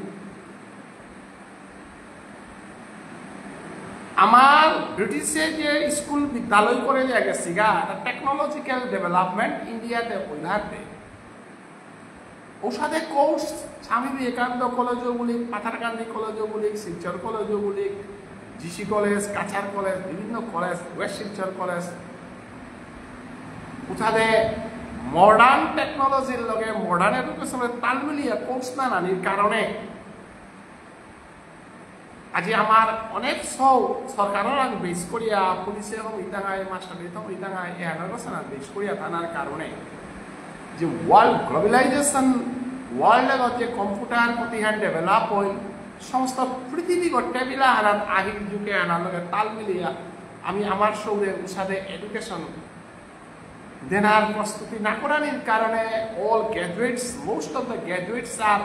আমার ব্রিটিশে যে স্কুল বিদ্যালয় করে গেছি গা টেকনোলজিক্যাল ডেভেলপমেন্ট ইন্ডিয়াতে ওইভাবে ওর সাথে কোর্স স্বামী বিবেকানন্দ কলেজও বলি পাথারকান্দি কলেজও বলি শিলচর কলেজও বলি জিসি কলেজ কাছার কলেজ বিভিন্ন কলেজ ওয়েস্ট শিলচর কলেজ ওখানে মডার্ন টেকনোলজির লগে মডার্ন এডুকেশনের তাল মিলিয়ে কোর্স না নানির কারণে আজি আমার অনেক সরকারের আগে বেস করিয়া পুলিশে হোক ইতাঙায় মাস্টারি হোক ইতাঙায় এহানা বেস করিয়া থানার কারণে যে ওয়ার্ল্ড গ্লোবালাইজেশন ওয়ার্ল্ডের যে কম্পিউটার প্রতিহান ডেভেলপ হই সমস্ত পৃথিবী টেবিলা আনার আহির যুগে আনার লগে তাল মিলিয়া আমি আমার সৌরে সাথে এডুকেশন দেনার প্রস্তুতি না করার কারণে all graduates most of the graduates R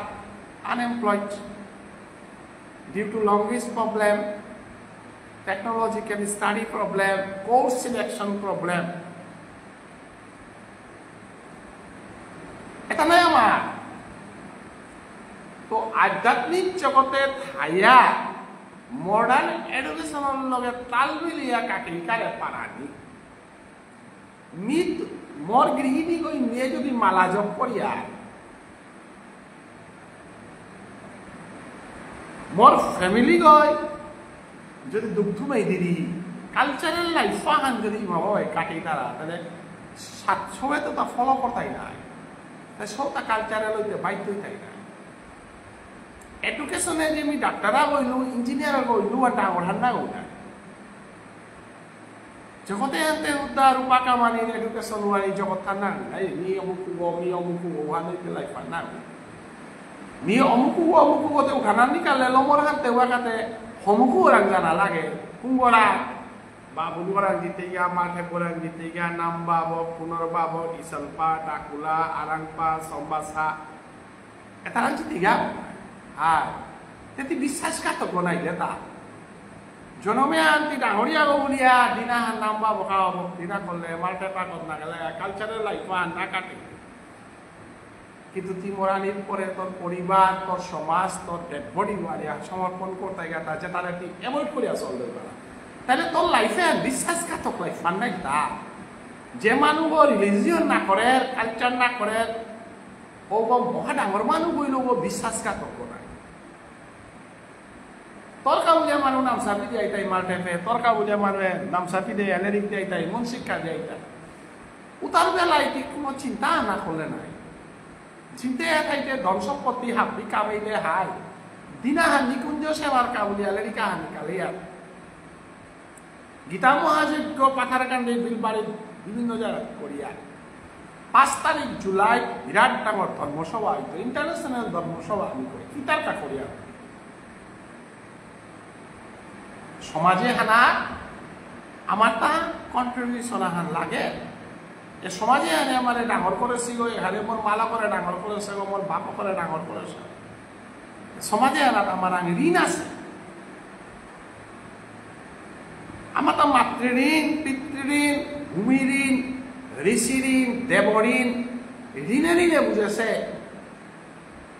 unemployed due to language problem, technological study problem, course selection problem. এটা নাই আমার তো আধ্যাত্মিক জগতে থাইয়া মডার্ন এডুকেশনের লগে তাল মিলিয়া কাকরি কারে পারানি মিত মোর গৃহিণী কই নিয়ে যদি মালা জপ করিয়া মোর ফ্যামিলি গয় যদি দুগ্ধময় দিদি কালচারাল লাইফ হান যদি হয় কাটি তারা তাহলে সবাই তো তা ফলো করতাই নাই তাই সব তা কালচারাল হইতে বাধ্যই তাই না এডুকেশনে যে আমি ডাক্তারা গইলু ইঞ্জিনিয়ার গইলু আর ডাঙর হান্না গৌনা জগতে আনতে উদ্ধার রূপা কামানির এডুকেশন ওয়ারি জগৎ থানা নাই নি অমুকু ওহানইতে লাইফ না নি অমুকু গতে উঠানার নিকালে লমর হাতে ওয়াকাতে হমুকু ওরাং জানা লাগে কুঙ্গরা বা বুনগরাং জিতে গিয়া মাঠে পরাং জিতে গিয়া নামবাবক পুনর্বাবক ইসালপা ডাকুলা আরাংপা সম্বাসা এটা জিতে গিয়া হ্যাঁ তেতি বিশ্বাসঘাতক নাইলে তা জনমে আনতি ডাঙরিয়া বলিয়া দিনা নামবা বকা হব দিনা করলে মাঠে পাকত না গেলে কালচারের লাইফ না কাটে কিন্তু তুই মরানির পরে তোর পরিবার তোর সমাজ তোর ডেড বডি বাড়িয়া সমর্পণ করতে গেতা যে তারা তুই অ্যাভয়েড করিয়া চলতে পারা তাহলে তোর লাইফে বিশ্বাসঘাতক লাইফ নাই তা যে মানুষ রিলিজিয়ন না করে কালচার না করে ও মহা ডাঙর মানুষ বইল ও বিশ্বাসঘাতক না তর্কা বুঝিয়া মানুষ নাম সাপি দিয়ে আইতাই মাল্টেপে তর্কা বুঝিয়া মানুষে নাম সাপি দিয়ে এলেরিক দিয়ে আইতাই মন শিক্ষা দিয়ে আইতাই উতার বেলায় কোনো চিন্তা না করলে নাই চিন্তে থাইতে ধন সম্পত্তি হাবি কামাইলে হাই দিনা নিকুঞ্জ সেবার কাবুলিয়া লেরিকা হানি কালিয়া গীতা মহাযজ্ঞ পাথারকান্দি বিলবাড়ি বিভিন্ন জায়গা করিয়া 5 তারিখ জুলাই বিরাট ডাঙর ধর্মসভা হইতো ইন্টারন্যাশনাল ধর্মসভা আমি করি কিতারকা করিয়া সমাজে হানা আমার তা কন্ট্রিবিউশন হান লাগে এ সমাজে আনে আমার ডাঙর করেছি গো এখানে মোর মালা করে ডাঙর করেছে গো মোর বাপ করে ডাঙর করেছে সমাজে আনার আমার আগে ঋণ আছে আমার তো মাতৃঋণ পিতৃঋণ ভূমি ঋণ ঋষি ঋণ দেব ঋণ ঋণে ঋণে বুঝেছে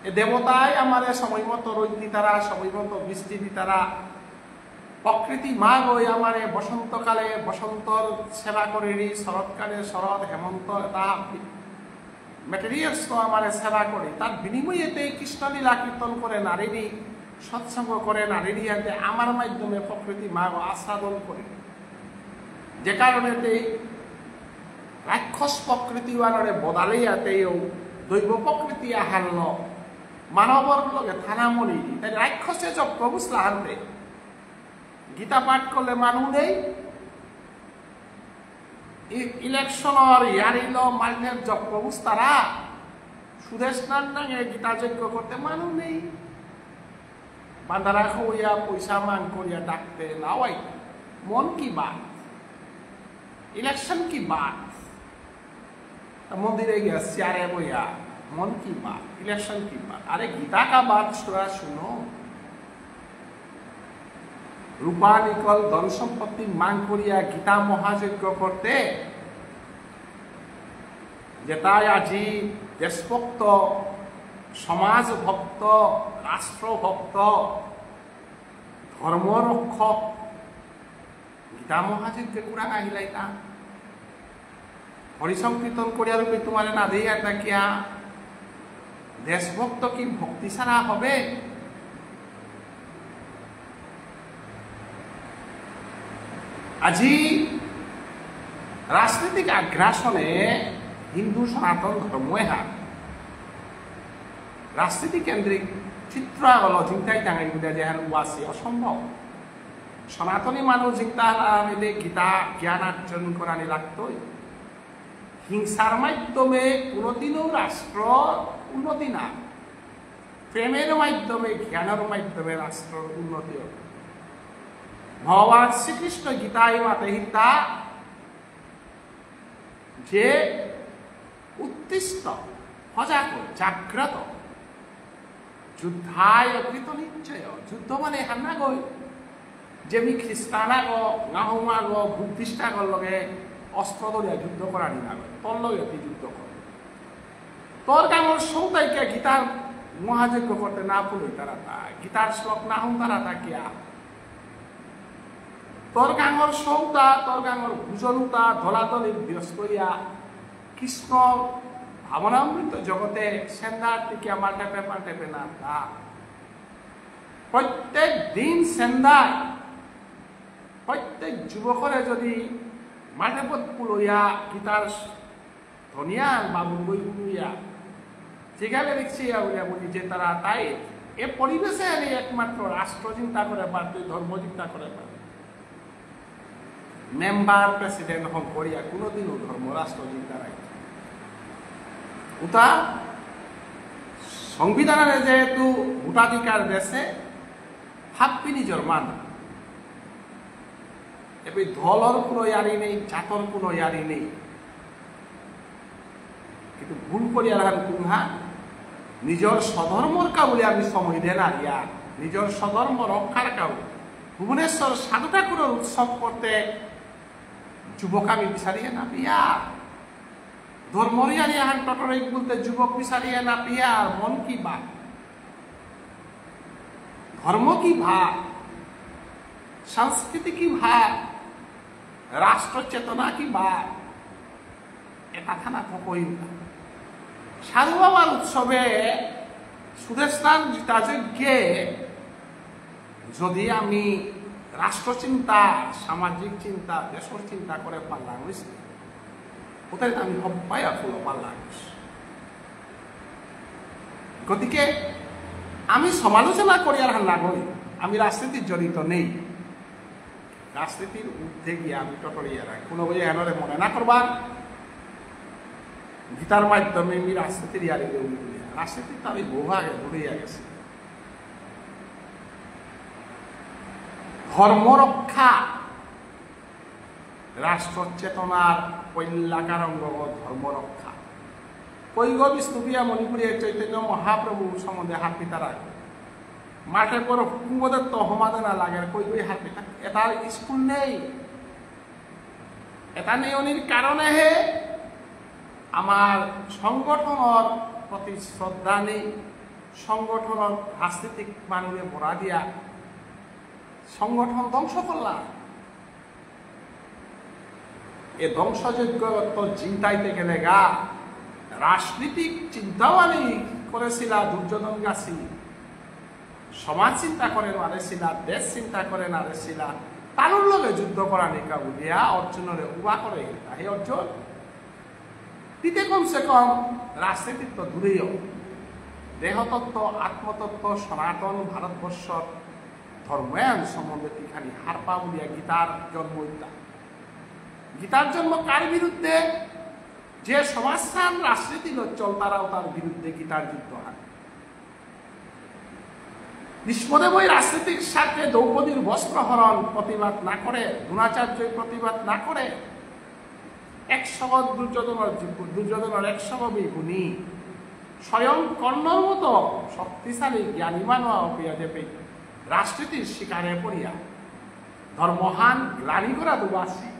এ দেবতাই আমার সময় মতো রোদ দিতারা সময় মতো বৃষ্টি দিতারা প্রকৃতি মা গই আমার বসন্তকালে বসন্তর সেবা করি শরৎকালে শরৎ হেমন্ত তা ম্যাটেরিয়ালস তো আমার সেবা করি তার বিনিময়েতে কৃষ্ণলীলা কীর্তন করে নারীরই সৎসঙ্গ করে নারীরই হাতে আমার মাধ্যমে প্রকৃতি মা আস্বাদন করে যে কারণে রাক্ষস প্রকৃতি আনরে বদালাইয়াতেও দৈব প্রকৃতি হারল মানবর লগে থানামণি তাই রাক্ষসে যজ্ঞ বুঝলা হানতে গীতা পাঠ করলে মানুষ নেই ইলেকশনের ইয়ারিল মাল্টের যজ্ঞ বুঝতারা সুদেশ নাঙ্গে গীতা যজ্ঞ করতে মানুষ নেই, বান্দারা খাওয়া পয়সা মান করিয়া ডাকতে নাওয়াই। মন কি বাত, ইলেকশন কি বাত, মন্দিরে গিয়া চেয়ারে বইয়া মন কি বাত, ইলেকশন কি বাত। আরে গীতা কা বাত তোরা শুনো। রূপা নিকল ধন সম্পত্তি মান করিয়া গীতা মহাযজ্ঞ করতে, যেটাই আজি দেশভক্ত, সমাজ ভক্ত, রাষ্ট্রভক্ত, ধর্মরক্ষক গীতা মহাযজ্ঞ কুড়া আহিলাইতা হরিসংকীর্তন করিয়া রূপে তোমার না দিয়ে একটা কিয়া দেশভক্ত কি ভক্তি ছাড়া হবে? আজি রাজনৈতিক আগ্রাসনে হিন্দু সনাতন ধর্মে হাত রাজনীতি কেন্দ্রিক চিত্র আগল চিন্তাই টাঙাই বুঝা যে ওয়াসি অসম্ভব। সনাতনী মানুষ চিন্তা মিলে গীতা জ্ঞান অর্জন করানি লাগতই। হিংসার মাধ্যমে কোনোদিনও রাষ্ট্র উন্নতি না, প্রেমের মাধ্যমে জ্ঞানের মাধ্যমে রাষ্ট্রের উন্নতি হবে। ভগবান শ্রীকৃষ্ণ গীতায় মাতে হিতা যে উত্তিষ্ট সজাগ জাগ্রত যুদ্ধায় কৃত নিশ্চয়। যুদ্ধ মানে হান্না গই যেমি খ্রিস্টানা গ গাহুমা গ বুদ্ধিষ্টা গর লগে অস্ত্র ধরিয়া যুদ্ধ করা নিনা গয়, তোর লগে যুদ্ধ কর। তোর গাঙর সৌতাইকে গীতার মহাযজ্ঞ করতে না পুলই তারা তা গীতার শ্লোক না হুম তারা তা কিয়া। তোর গাঙর সৌতা তোর গাঙর ভুজনুতা ধলাধলি ব্যস্ত হইয়া কৃষ্ণ ভাবনামৃত জগতে সেন্দার টিকিয়া পাল্টেপে না তা। প্রত্যেক দিন সেন্দায় প্রত্যেক যুবকরে যদি মাঠেপথ পুলইয়া গীতার ধনিয়া বাবু বই পুলইয়া যেখানে দেখছি বলি যে তারা তাই এ পরিবেশে আমি একমাত্র রাষ্ট্র চিন্তা করে পারবে, ধর্ম চিন্তা করে পারবে। মেম্বার প্রেসিডেন্ট হন করিয়া কোনোদিনও ধর্ম রাষ্ট্র চিন্তা রাখে ওটা সংবিধানের যেহেতু ভোটাধিকার দেশে ভাববি নিজের মান। এবার দলর কোনো ইয়ারি নেই, জাতর কোনো ইয়ারি নেই, কিন্তু ভুল করিয়া রাখার কুহা নিজের স্বধর্মর কাবুলে আমি সময় দেন আরিয়া নিজের স্বধর্ম রক্ষার কাবু। ভুবনেশ্বর সাধু ঠাকুরের উৎসব করতে যুবক আমি বিচারিয়ে না পিয়া, ধর্মরিয়ানি আহান টটরিক বলতে যুবক বিচারিয়ে না পিয়া। মন কি ভাব, ধর্ম কি ভাব, সংস্কৃতি কি ভাব, রাষ্ট্র চেতনা কি ভাব, এটা থানা থকই না। সাধু বাবার উৎসবে সুদেশনাথ গীতাযজ্ঞে যদি আমি রাষ্ট্র চিন্তা, সামাজিক চিন্তা, দেশের চিন্তা করে পারলাম ওটাই আমি সবাই ফুলো পারলাম। গতিকে আমি সমালোচনা করি আর লাগই, আমি রাজনীতির জড়িত নেই। রাজনীতির ঊর্ধ্বে গিয়ে আমি টটরিয়ে রাখি কোনো বই এনরে মনে না করবার। গীতার মাধ্যমে আমি রাজনীতির ইয়ারে রাজনীতি তো আমি বহু আগে ভুলিয়া গেছি। ধর্মরক্ষা রাষ্ট্র চেতনার কল্যাকার অঙ্গ ধর্মরক্ষা। কৈগ বিষ্ণুপ্রিয়া মণিপুরীয় চৈতন্য মহাপ্রভু সম্বন্ধে হাত পিতা রাখবে মাঠের পর কুমদের তো সমাধান লাগে কৈগই হাত পিতা। এটার স্কুল নেই, এটা নেয়নির কারণেহে আমার সংগঠনের প্রতি শ্রদ্ধা নেই। সংগঠনের রাজনীতিক মানুষে ভরা দিয়া সংগঠন ধ্বংস করলাম। এ ধ্বংসযোগ্য চিন্তাইতে গেলে গা রাজনীতিক চিন্তাও আমি করেছিলাম। দুর্যোধন গাছি সমাজ চিন্তা করে নারেছিলা, দেশ চিন্তা করে নারেছিলা, তার লগে যুদ্ধ করা নিকা বুঝিয়া অর্জুনের উবা করে এই অর্জুন দিতে কমসে কম রাজনীতির তো দূরেও দেহতত্ত্ব, আত্মতত্ত্ব, সনাতন ভারতবর্ষর ধর্মায়ন সম্বন্ধে তিখানি হারপা বলিয়া গীতার জন্ম। গীতার জন্ম কার বিরুদ্ধে? যে সমাজসান রাজনীতি চল তারাও তার বিরুদ্ধে গীতার যুদ্ধ হান। নিষ্পদেব ওই রাজনৈতিক স্বার্থে দ্রৌপদীর বস্ত্রহরণ প্রতিবাদ না করে, দ্রোণাচার্য প্রতিবাদ না করে, 100 দুর্যোধনের 100 গুণী স্বয়ং কর্ণর মতো শক্তিশালী জ্ঞানী মানব হইয়া দেবে রাজনীতির শিকারে পড়িয়া ধর্মহান গ্লানি করা দুবাসী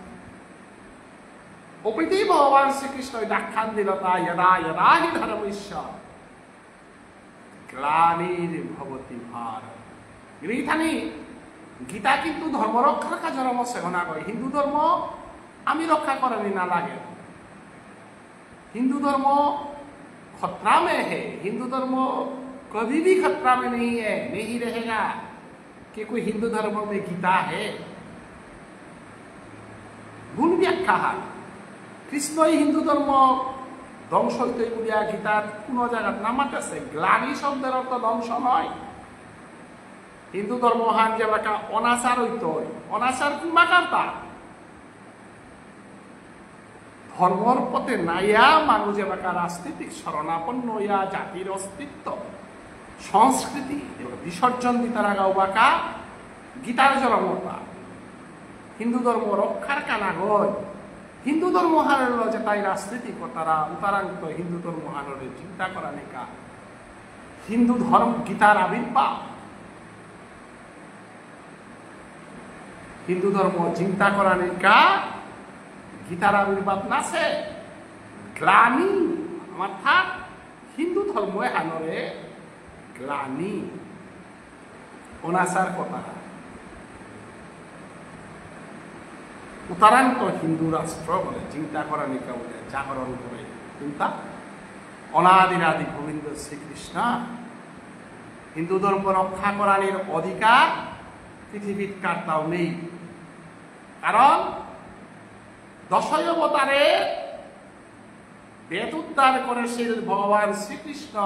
ওপিতেই ভগবান শ্রীকৃষ্ণ আখ্যান দিল তা যদা যদা হি ধর্মেশ্বর গ্লানির ভবতি ভারত। গীতানি গীতা কিন্তু ধর্ম রক্ষার কাজ সেঘনা করে। হিন্দু ধর্ম আমি রক্ষা করেনি না লাগে, हिंदू धर्म खतरा में है, हिंदू धर्म कभी भी खतरा में नहीं है, नहीं रहेगा कि कोई हिंदू धर्म में गीता है। भूल व्याख्या कृष्ण हिंदू धर्म ধ্বংস হইতে বলিয়া গীতার কোন জায়গা নামাতেছে। গ্লানি শব্দের অর্থ ধ্বংস নয়। হিন্দু ধর্মহান যে বাকা অনাচার হইত, অনাচার কুমাকারতা ধর্মর পথে নাইয়া মানুষ যে বাকা রাজনীতিক শরণাপন্ন হইয়া জাতির অস্তিত্ব সংস্কৃতি বিসর্জন দিতার আগাও বাকা গীতার জনমতা হিন্দু ধর্ম রক্ষার কানাগর হিন্দু ধর্ম হারের যে তাই রাজনীতি তারা উতারাঙ্কিত হিন্দু ধর্ম হারের চিন্তা করা নেকা হিন্দু ধর্ম গীতার আবির্ভাব হিন্দু ধর্ম চিন্তা করা নেকা গীতার আবির্ভাব নাছে গ্লানি অর্থাৎ হিন্দু ধর্ম হানরে গ্লানি অনাচার কথা উত্তরাঙ্ক হিন্দু রাষ্ট্র বলে চিন্তা করা নিকা বলে জাগরণ করে চিন্তা অনাদিরাদি গোবিন্দ শ্রীকৃষ্ণ হিন্দু ধর্ম রক্ষা করার অধিকার পৃথিবীর কারতাও নেই। কারণ দশই অবতারে বেদ উদ্ধার করেছে ভগবান শ্রীকৃষ্ণ,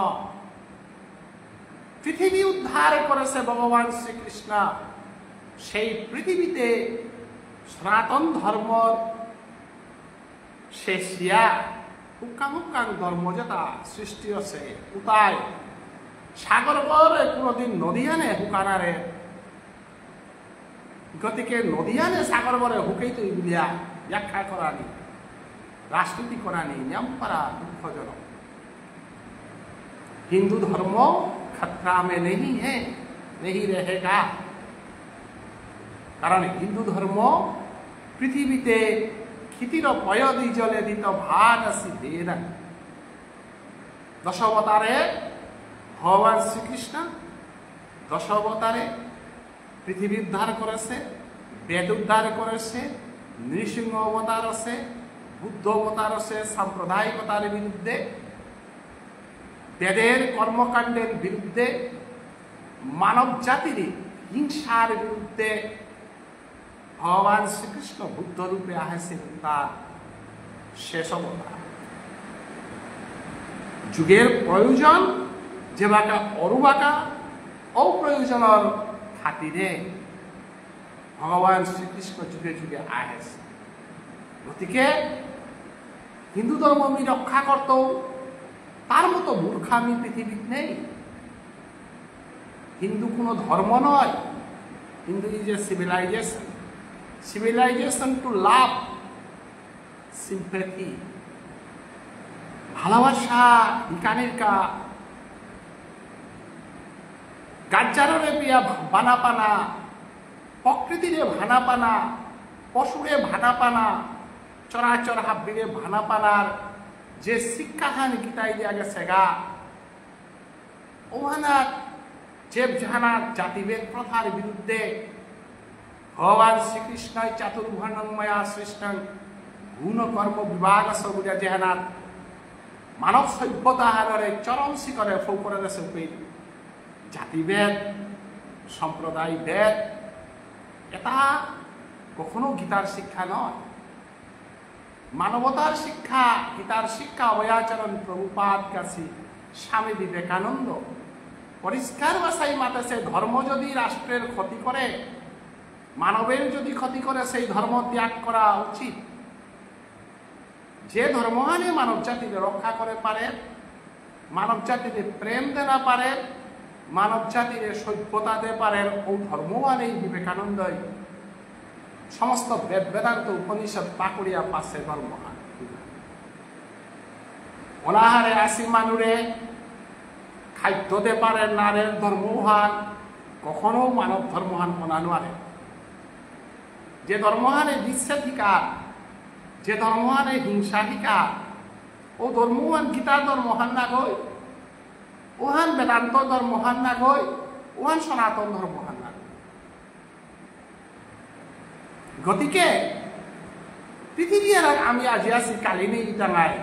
পৃথিবী উদ্ধার করেছে ভগবান শ্রীকৃষ্ণ। সেই পৃথিবীতে সনাতন ধর্ম শেষিয়া হুকাং ধর্ম যেটা সৃষ্টি আছে উতায় সাগর বরে কোনদিন নদী আনে হুকানারে গতিকে নদী আনে সাগর বরে হুকেই তো বুলিয়া ব্যাখ্যা করানি রাজনীতি করানি নিয়ম করা দুঃখজনক। हिंदू धर्म खतरा में नहीं है, नहीं रहेगा। कारण हिंदू धर्म पृथ्वीते क्षितिर पयदी जले दित भानसी देन दश अवतारे भगवान श्रीकृष्ण दश अवतारे पृथ्वी उद्धार करेছে, বেদ উদ্ধার করেছে, নৃসিংহ অবতার আছে, বুদ্ধ অবতার আছে সাম্প্রদায়িকতার বিরুদ্ধে, বেদের কর্মকাণ্ডের বিরুদ্ধে, মানব জাতির হিংসার বিরুদ্ধে ভগবান শ্রীকৃষ্ণ বুদ্ধ রূপে আসেছিলেন তার শেষ অবতার। যুগের প্রয়োজন যে বাকা অরুবাকা অপ্রয়োজনের খাতিরে ভগবান শ্রীকৃষ্ণ যুগে যুগে আসে। গতিকে হিন্দু ধর্ম আমি রক্ষা করতেও তার মতো মূর্খামি পৃথিবীতে নেই। হিন্দু কোনো ধর্ম নয়, Hindu is a civilisation, civilisation to love, sympathy, ভালোবাসা, ইকানিকা, গাজ্জারে বিয়া ভানাপানা, প্রকৃতিরে ভানাপানা, পশুরে ভানাপানা, চরাচর হাব্বিরে ভানাপানার যে শিক্ষাহান গীতায় দেওয়া গেছে গা ওহানা জেবজানা জাতিভেদ প্রথার বিরুদ্ধে ভগবান শ্রীকৃষ্ণ চাতুর্বর্ণময়া সৃষ্টং গুণ কর্ম বিভাগ সবুজা যেহানাত মানব সভ্যতা হারে চরম শিখরে ফৌ করে গেছে জাতিভেদ সম্প্রদায় ভেদ এটা কখনো গীতার শিক্ষা নয়। মানবতার শিক্ষা, গীতার শিক্ষা অবয়াচরণ প্রভুপাদ কাছে স্বামী বিবেকানন্দ পরিষ্কার ভাষায় মাতেছে ধর্ম যদি রাষ্ট্রের ক্ষতি করে, মানবের যদি ক্ষতি করে সেই ধর্ম ত্যাগ করা উচিত। যে ধর্মহানে মানব জাতিকে রক্ষা করে পারে, মানব জাতিকে প্রেম দেনা পারে, মানব জাতিকে সভ্যতা দে পারেন, ও ধর্মহান এই বিবেকানন্দই সমস্ত বেদ বেদান্ত উপনিষদ পাকুড়িয়া পাশে ধর্মহান অনাহারে আসি মানুরে খাদ্য দে পারে নারের ধর্মহান, কখনো মানব ধর্মহান অনা নোয়ারে। যে ধর্মহানে বিচ্ছেদিকার, যে ধর্মহানে হিংসাধিকার, ও ধর্মহান গীতা ধর্মহান না গই, ওহান বেদান্ত ধর্মহান না গই, ওহান সনাতন ধর্মহান না গই। গতিকে পৃথিবীর আমি আজি আছি কালি নেই ইটা নাই,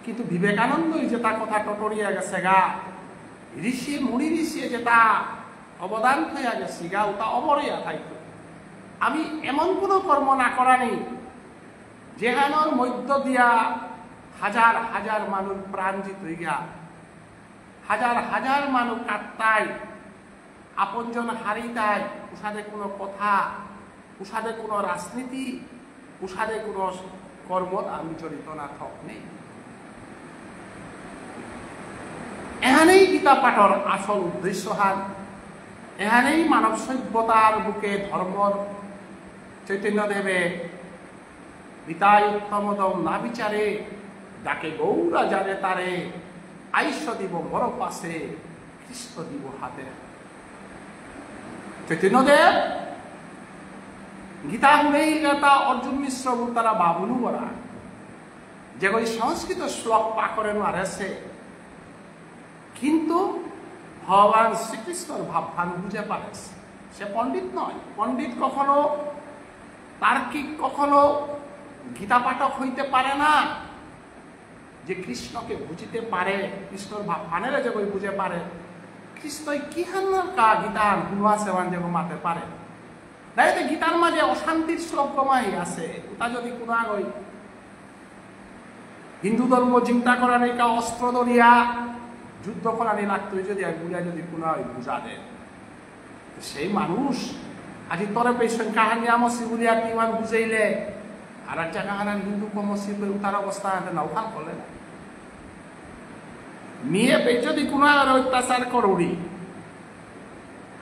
কিন্তু বিবেকানন্দই যেটা কথা টটরিয়া গেছে গা, ঋষি মুনি ঋষি যেটা অবদান হইয়া গেছি গা, ওটা অমরিয়া থাকতো। আমি এমন কোনো কর্ম না করা নেই যেখানোর মধ্য দিয়া হাজার হাজার মানুষ প্রাণ জিত হয়ে গিয়া, হাজার হাজার মানুষ কাটতাই, আপনজন হারিতাই, উষাদে কোনো কথা, উষাদে কোনো রাজনীতি, উষাদে কোনো কর্মত আমি জড়িত না থক নেই। এখানেই গীতা পাঠর আসল উদ্দেশ্য হান, এখানেই মানব সভ্যতার বুকে ধর্মর চৈতন্যদেবে গীতায় উত্তমদম না বিচারে, ডাকে গৌরা জানে তারে, আইস্য দিব মর পাশে, খ্রিস্ট দিব হাতে। চৈতন্যদেব গীতা শুনেই এটা অর্জুন মিশ্র তারা বাবুলু বলা, যে ওই সংস্কৃত শ্লোক পাকরে মারেছে, কিন্তু ভগবান শ্রীকৃষ্ণর ভাবভান বুঝে পারেছে। সে পণ্ডিত নয়, পণ্ডিত কখনো তার্কিক, কখনো গীতা পাঠক হইতে পারে না, যে কৃষ্ণকে বুঝিতে পারে, কৃষ্ণর ভাবভানের যে বই বুঝে পারে। কৃষ্ণই কি হান্নার গীতার হুয়া সেবান যে মাতে পারে। তাইতে গীতার মাঝে অশান্তির শ্লোক কমাই আছে, ওটা যদি কোনো আগই হিন্দু ধর্ম চিন্তা করা নেই, কা অস্ত্র ধরিয়া যুদ্ধ করা নেই লাগতো, যদি বুঝা যদি কোনো বুঝা দেয়, সেই মানুষ আজি তরে পেছন কাহানি আমসি বুলিয়া কিমান বুঝাইলে আর এক জায়গা হারান হিন্দু কমসি তার অবস্থা নাও ভাল করলে না। মেয়ে পে যদি কোনো অত্যাচার করুড়ি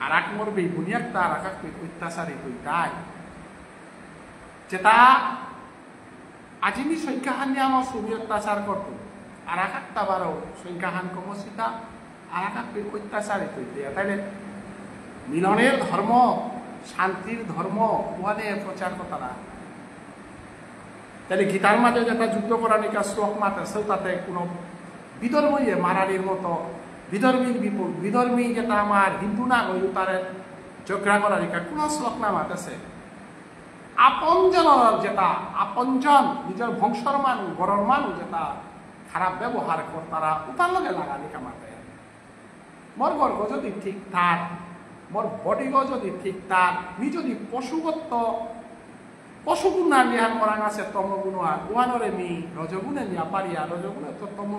আর এক মরবি বুনিয়াক তার আকাশ অত্যাচারী তুই তাই যেটা আজিনি সংখ্যাহানি আমার ছবি অত্যাচার করত, আর একটা বারো সংখ্যাহান কমসিতা আর এক অত্যাচারী তুই দিয়া। তাইলে মিলনের ধর্ম, শান্তির ধর্ম উহাদের প্রচার কথা না। তাহলে গীতার মাঝে যেটা যুদ্ধ করা নিকা শ্লোক মাতে, সেও তাতে কোনো বিধর্মী মারারির মতো বিধর্মীর বিপুল বিধর্মী যেটা আমার হিন্দু না হইল তারে ঝগড়া করা নিকা কোনো শ্লোক না মাতেছে। আপনজনের যেটা আপনজন নিজের বংশর মানুষ গড়র মানুষ যেটা খারাপ ব্যবহার কর, তারা উতার লগে লাগা নিকা মাতে। মোর গর্গ যদি ঠিক থাক, মোর বডিগ যদি ঠিক থাক, মি যদি পশুগত পশুগুণা নিহান করা আছে তমগুণ ওয়ানরে মি রজগুণে নিয়া পারিয়া, রজগুণে তো তম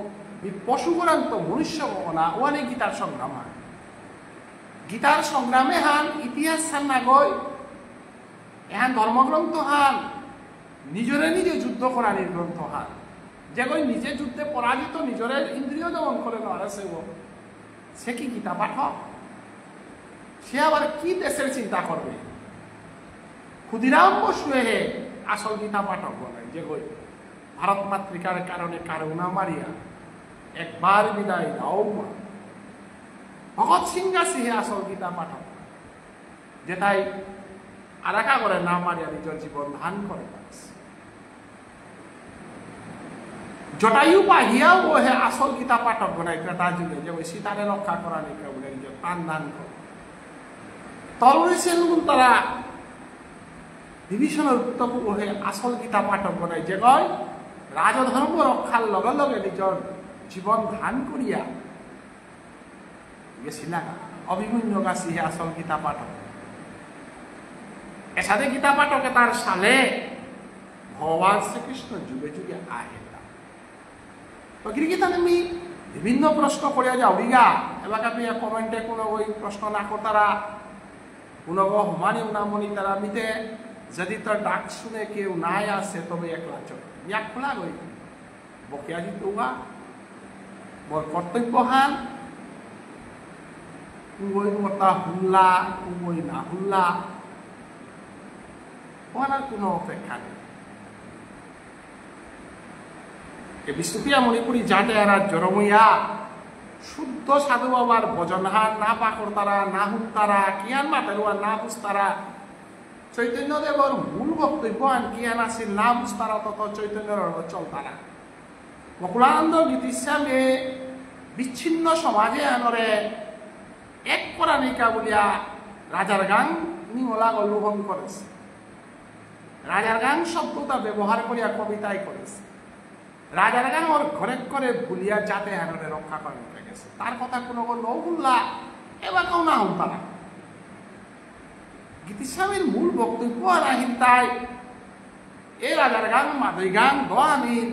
পশুগুণান তো মনুষ্য না, ওয়ানে গীতার সংগ্রাম হান। গীতার সংগ্রামে হান ইতিহাস ছান না গই, এহান ধর্মগ্রন্থ হান নিজরে নিজে যুদ্ধ করা গ্রন্থ হান, যে গই নিজে যুদ্ধে পরাজিত নিজরে ইন্দ্রিয় দমন করে নেওয়ার আছে, সে কি গীতা পাঠক? সে আবার কি দেশের চিন্তা করবে? ক্ষুদিরাম বসুয়ে আসল গীতা পাঠক বলে, যে গই ভারত মাতৃকার কারণে কারুণা মারিয়া একবার বিদায় দাও মা। ভগৎ সিং গাছি হে আসল গীতা পাঠক, যেটাই আরাকা করে না মারিয়া নিজের জীবন ধান করে পারছে। জটায়ু পাহিয়াও ও হে আসল গীতা পাঠক বলে, ক্রেতা যুগে যে ওই সীতারে রক্ষা করা নিকে বলে নিজের প্রাণ দান করে। তরুণী সেনগুন তারা বিভীষণের উত্তম ওহে আসল গীতা পাঠক বলে, যে কয় রাজধর্ম রক্ষার লগে লগে নিজের জীবন ধান করিয়া গেছি না। অভিমন্যু গাছি হে আসল গীতা পাঠক। এসাথে গীতা পাঠকে তার সালে ভগবান শ্রীকৃষ্ণ যুগে যুগে আহে। তো গীতা আমি বিভিন্ন প্রশ্ন করিয়া যাও বিঘা এবার আপনি কমেন্টে কোনো ওই প্রশ্ন না করতারা, কোনো সমানীয় নামনি তারা মিতে যদি তোর ডাক শুনে কেউ নাই আসে তবে একলা চল। ইয়াক খোলা গৈ বকিয়া জিতোৱা বৰ কৰ্তব্যহান কুবৈ মতা হুল্লা কুবৈ না হুল্লা ওনার কোনো অপেক্ষা নেই বিষ্ণুপ্রিয়া মণিপুরী জাতে এরা জরমইয়া শুদ্ধ সাধু বাবার ভজনহার না পাকর তারা না হুক তারা কিয়ান মাতেরুয়া না বুঝ তারা চৈতন্যদেবর মূল বক্তব্য আন কিয়ান আছিল না বুঝ তারা তত চৈতন্যের চল তারা বকুলানন্দ গীতিস্বামী বিচ্ছিন্ন সমাজে আনরে এক পরাণিকা বলিয়া রাজার গান নিমলা লোহন করেছে রাজার গান শব্দটা ব্যবহার করিয়া কবিতায় করেছে রাজার গান ওর ঘরে ঘরে ভুলিয়া যাতে হারে রক্ষা করে গেছে তার কথা কোনো নৌল্লা এবার কেউ না হন তারা গীতিস্বামীর মূল বক্তব্য রাহিন তাই এ রাজার গান মাদুই গান দোয়ানির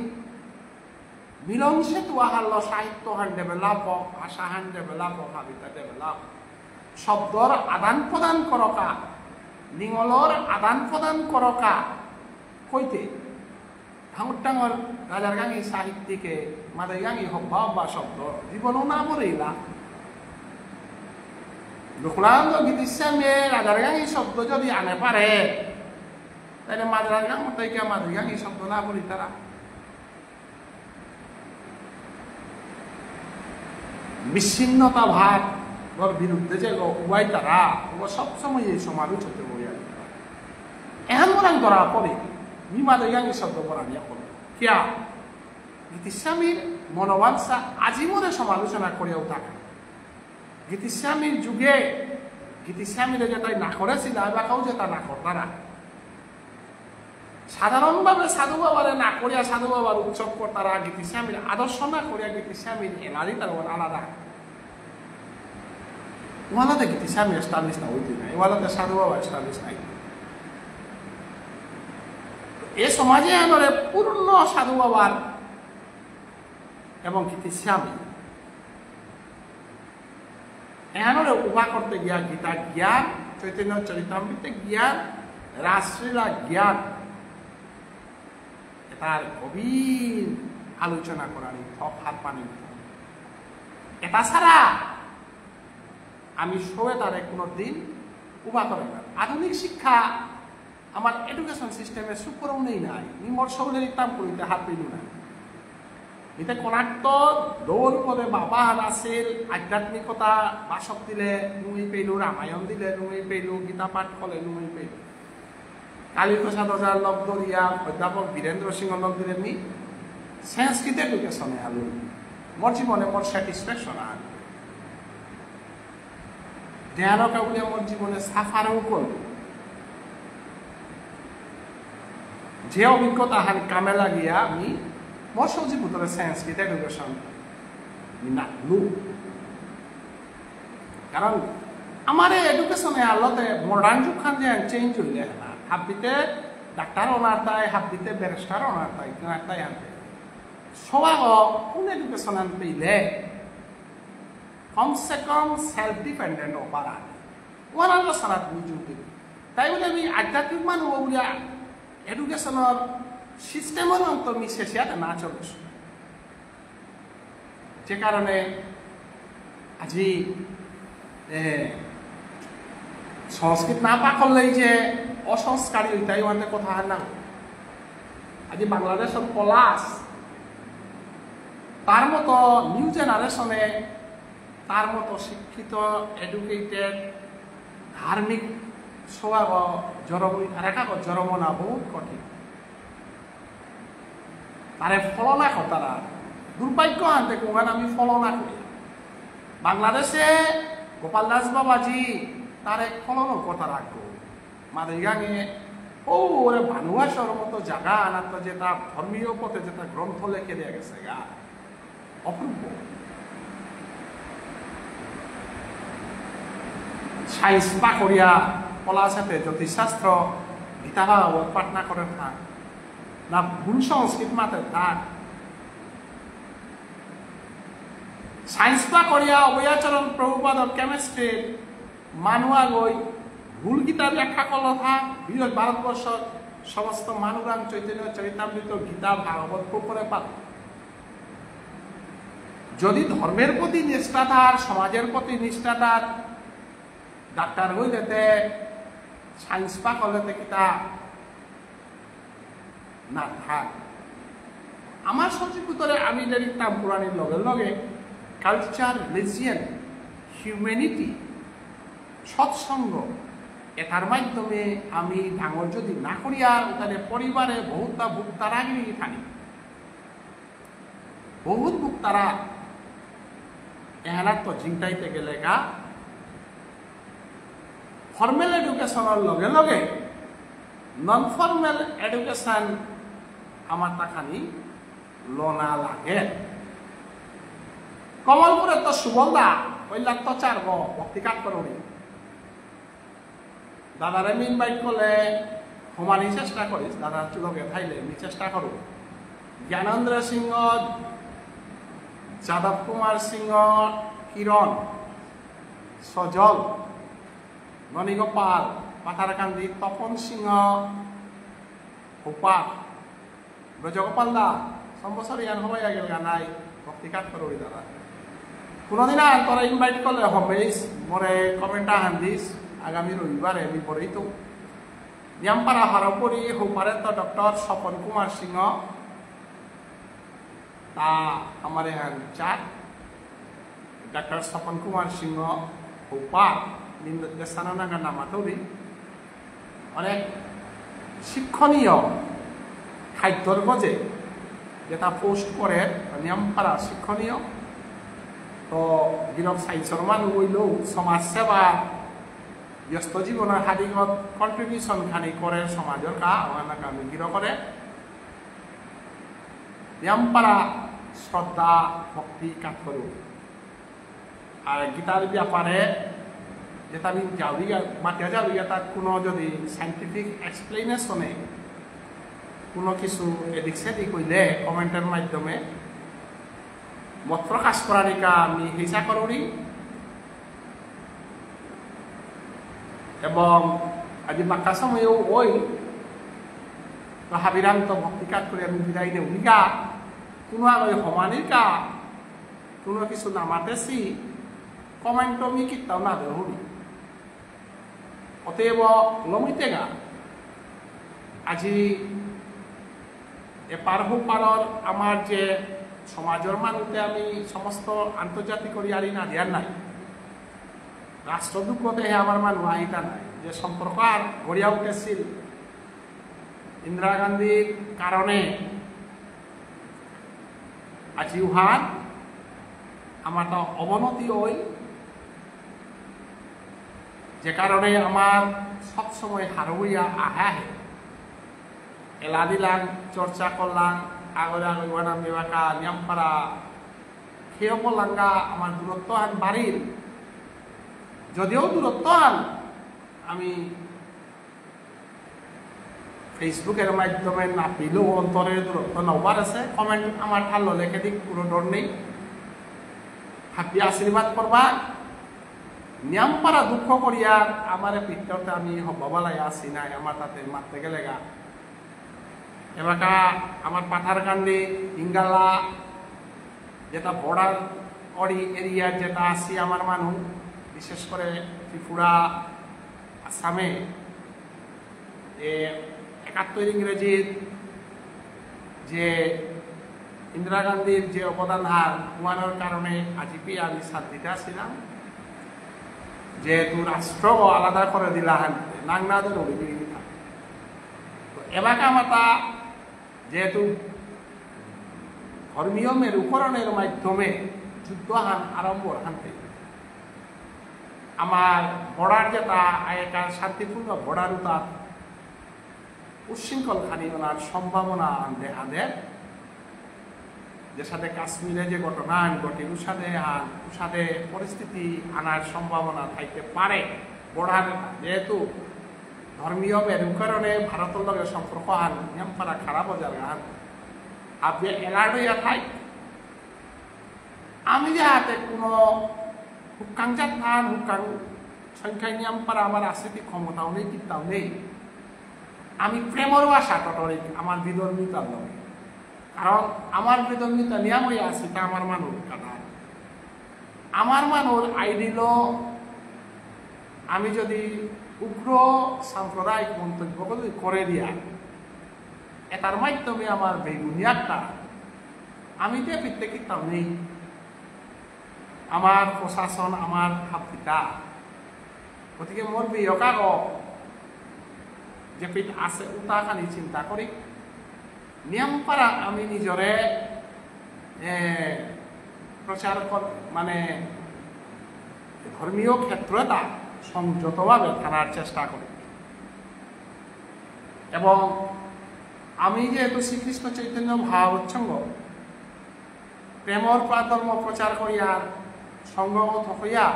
মিলন সেতু আহাল্য সাহিত্য হান ডেভেলপ হোক ভাষা হান ডেভেলপ হোক হাবিতা ডেভেলপ শব্দর আদান প্রদান করকা নিঙলর আদান প্রদান করকা কইতে ডাঙর ডাঙর রাজার গাঙি সাহিত্যিকে মাদাই গাঙি হব্বা হব্বা শব্দ জীবনও না মরেইলা বকুলানন্দ গীতিস্বামী রাজার গাঙি শব্দ যদি আনে পারে তাহলে মাদার গাং তাইকে মাদাই গাঙি শব্দ না বলি তারা বিচ্ছিন্নতা ভাব ওর বিরুদ্ধে যে উবাই তারা ও সবসময় এই সমালোচিত হইয়া এহেন মোরাং ধরা পড়ে মিমাদয়াঙ্গি শব্দ পড়ানিয়া পড়ে কিয়া গীতিস্বামীর মনোবাঞ্ছা আজীবনে সমালোচনা করিয়াও থাকে গীতিস্বামীর যুগে গীতিস্বামীরে যেটা না করেছিল এবারও যেটা না করতারা সাধারণভাবে সাধু বাবারে না করিয়া সাধু বাবার উৎসব করতারা গীতিস্বামীর আদর্শ না করিয়া গীতিস্বামীর এনারি তার আলাদা ওয়ালাতে গীতিস্বামী এস্টাবলিশ না হইতে নাই ওয়ালাতে সাধু বাবা এস্টাবলিশ নাই এ সমাজে আমার পূর্ণ সাধু বাবার এবং গীতিস্বামী এহানরে উভা করতে গিয়া গীতা জ্ঞান চৈতন্য চরিতামৃতে জ্ঞান রাজশ্রীলা জ্ঞান তার গভীর আলোচনা করানি থপ হাত পানি এটা ছাড়া আমি শোয়ে তারে কোনো দিন উভা করে না আধুনিক শিক্ষা আমার এডুকেশন সিস্টেমে সুপরও নেই নাই নিমর সৌলের ইতাম করিতে হাত পেল না এতে কোনাক্ত দৌল পদে বাবা আছিল আধ্যাত্মিকতা বাসক দিলে নুই পেলু রামায়ণ দিলে নুই পেলু গীতা পাঠ কলে নুই পেলু কালীপ্রসাদ ওঝার লগ দরিয়া অধ্যাপক বীরেন্দ্র সিংহ লগ দিলেনি সংস্কৃত এডুকেশনে আলু মোর জীবনে মোর স্যাটিসফ্যাকশন আন দেয়ালকা বলে মোর জীবনে সাফারও করল যে অভিজ্ঞতা হান কামে লাগিয়া আমি মোর সবজি ভিতরে সংস্কৃত এডুকেশন নাকলু কারণ আমার এডুকেশনে আলোতে মডার্ন যুগ খান যে চেঞ্জ হইলে না হাবিতে ডাক্তার ওনার তাই হাবিতে ব্যারিস্টার ওনার তাই ওনার তাই আনতে সবাই কোন এডুকেশন আনতে ইলে কমসে কম সেলফ ডিপেন্ডেন্ট হবার আনে ওনার সারা বুঝতে তাই বলে আমি আধ্যাত্মিক মানুষ বলিয়া এডুকেশনের সিস্টেমের অন্তর মিশেষিয়াতে না চলছে যে কারণে আজি সংস্কৃত না পা করলেই যে অসংস্কারী ওইটাই অনেক কথা না আজি বাংলাদেশের পলাশ তার মতো নিউ জেনারেশনে তার মতো শিক্ষিত এডুকেটেড ধার্মিক স্বভাব জরমনা বহুত কঠিন তারে ফলনা কতারা দুর্ভাগ্য আনতে কোন আমি ফলনা করি বাংলাদেশে গোপাল দাস বাবাজি তার এক ফলনও কথা রাখবো মাদাইগাঙে ও ওরে ভানুয়াসর মতো জায়গা আনার যেটা ধর্মীয় পথে যেটা গ্রন্থ লেখে দেওয়া গেছে গা অপূর্ব সাইন্স পা করিয়া কলা সাথে জ্যোতিষশাস্ত্র গীতা ভাগবত পাঠ না করে থাক না ভুল সংস্কৃত মাতে থাক সাইন্স পা করিয়া অভয়াচরণ প্রভুপাদ কেমিস্ট্রি মানুয়া গই ভুল গীতা ব্যাখ্যা করল থাক ভারতবর্ষ সমস্ত মানুরাং চৈতন্য চরিতামৃত গীতা ভাগবত করে পাত যদি ধর্মের প্রতি নিষ্ঠাতার সমাজের প্রতি নিষ্ঠাতার ডাক্তার হইলেতে সায়েন্স পাক হলেতে কিতা না থাক আমার সচিবতরে আমি দেখতাম পুরাণের লগে লগে কালচার রিলিজিয়ন হিউম্যানিটি সৎসঙ্গ এটার মাধ্যমে আমি ডাঙর যদি না করিয়া তাদের পরিবারে বহুতটা বুকতারা গিয়ে থাকি বহুত বুকতারা এহানার তো ঝিংটাইতে গেলে গা ফর্মেল এডুকেশনের লগে লগে নন ফর্মেল এডুকেশন আমার তাখানি লোনা লাগে কমলপুরে তো সুবলদা ওইলা তো চারব ভক্তিকাট করি দাদারে আমি ইনভাইট করলে সমানি চেষ্টা করিস দাদার লগে থাইলে আমি চেষ্টা করো জ্ঞানেন্দ্র সিংহ যাদব কুমার সিংহ কিরণ সজল ননীগোপাল পাথারকান্দি তপন সিংহ গোপাল ব্রজগোপাল দা সম্বসর ইয়ান হবাই গেল নাই ভক্তিকাট করি দাদা কোনোদিন তোরা ইনভাইট করলে হবেইস মরে কমেন্টা হান্দিস আগামী রবিবারে আমি পড়েই তো নিয়ামপাড়া হারপুরি হোপারে তো ডক্টর স্বপন কুমার সিংহ তা আমার এখান চার ডক্টর স্বপন কুমার সিংহ হোপার নির্দেশানাঙ্গা নামাতৌরি অনেক শিক্ষণীয় খাদ্যর গজে যেটা পোস্ট করে নিয়ামপাড়া শিক্ষণীয় তো গিরক সাইন্সর মানুষ হইলেও সমাজ সেবা ব্যস্ত জীবনের হাদিগত কন্ট্রিবিউশন খানি করে সমাজের কা আমাকে আমি গির করে নিয়ামপাড়া শ্রদ্ধা ভক্তি কাজ করু আর গীতার ব্যাপারে যেটা আমি যাওয়া মাতিয়া যাওয়া তার কোনো যদি সাইন্টিফিক এক্সপ্লেনেশনে কোনো কিছু এদিক সেদিক হইলে কমেন্টের মাধ্যমে মত প্রকাশ করারিকা আমি হিসা করি এবং আজি বাক্কা সময়ও ওই হাবিরান্ত ভক্তিকাট করে আমি বিদায় নেই উনিকা কোনো আগে সমানিকা কোনো কিছু নামাতেছি কমেন্ট আমি কিতাও না দেহরি অতএব লমিতেগা আজি এপার হোপারর আমার যে সমাজের মানুষে আমি সমস্ত আন্তর্জাতিক করিয়ারি না দিয়ার নাই রাষ্ট্রদূততে আমার মানুষ আহিতা নাই যে সম্পর্ক আর গড়িয়া উঠেছিল ইন্দিরা গান্ধীর কারণে আজি উহার আমার তো অবনতি হই যে কারণে আমার সবসময় হারুইয়া আহা এলা দিলাম চর্চা করলাম আগরে আগর নাম বিবাকা নিয়ামপাড়া খেয়ে পড়লাঙ্গা আমার দূরত্ব আন বাড়ির যদিও দূরত্ব আন আমি ফেসবুকের মাধ্যমে না পেলেও অন্তরের দূরত্ব নবার আছে কমেন্ট আমার ভালো লেখে দিক কোনো ডর নেই হাপি আশীর্বাদ করবা নিয়ামপাড়া দুঃখ করিয়া আমার পিঠতে আমি হবালাই আসি নাই আমার তাতে মারতে গেলে গা এলাকা আমার পাথারকান্দি ইঙ্গালা যেটা বর্ডার অরি এরিয়া যেটা আসি আমার মানুষ বিশেষ করে ত্রিপুরা আসামে 71 ইংরেজির যে ইন্দিরা গান্ধীর যে অবদান হার উহানোর কারণে আজিপি আমি শান্তিতে আসছিলাম যেহেতু রাষ্ট্র আলাদা করে দিলা নাংনাদের অভিযোগ এলাকা মাতা যেহেতু ধর্মীয় মেরুকরণের মাধ্যমে যুদ্ধ আরম্ভ হানতে আমার বর্ডার যেটা একটা শান্তিপূর্ণ বর্ডার তার উচ্ছৃঙ্খল খানি ওনার সম্ভাবনা দেখা দেয় যে সাথে কাশ্মীরে যে ঘটনা ঘটে উসাদে পরিস্থিতি আনার সম্ভাবনা থাকতে পারে বর্ডার যেহেতু ধর্মীয় মেরুকরণে ভারতের লগে সম্পর্ক আন নিয়মপাড়া খারাপ হয়ে গান আপনি এলার্ট হইয়া থাক আমি যে হাতে কোনো হুকাংজাত থান হুকাং সংখ্যায় নিয়মপাড়া আমার আসিতি ক্ষমতাও নেই কিতাও নেই আমি প্রেমর ভাষা টটরিক আমার বিধর্মিতার নয়, কারণ আমার বিধর্মিতা নিয়ামই আছে তা আমার মানুষ কাটা আমার মানুষ আইডিল আমি যদি উগ্র সাম্প্রদায়িক মন্তব্য করে দিয়া এটার মাধ্যমে আমার বেগুনিয়াটা আমি যে প্রত্যেকটাও নেই আমার প্রশাসন আমার হাপিতা গতিকে মোর বিয়কাগ যে পিঠ আছে উতাখানি চিন্তা করি নিয়ম পারা আমি নিজরে প্রচার মানে ধর্মীয় ক্ষেত্রটা সংযতভাবে থানার চেষ্টা করি এবং আমি যেহেতু শ্রীকৃষ্ণ চৈতন্য ভাবচ্ছঙ্গ প্রেমর ধর্ম প্রচার করিয়ার সংগত হইয়া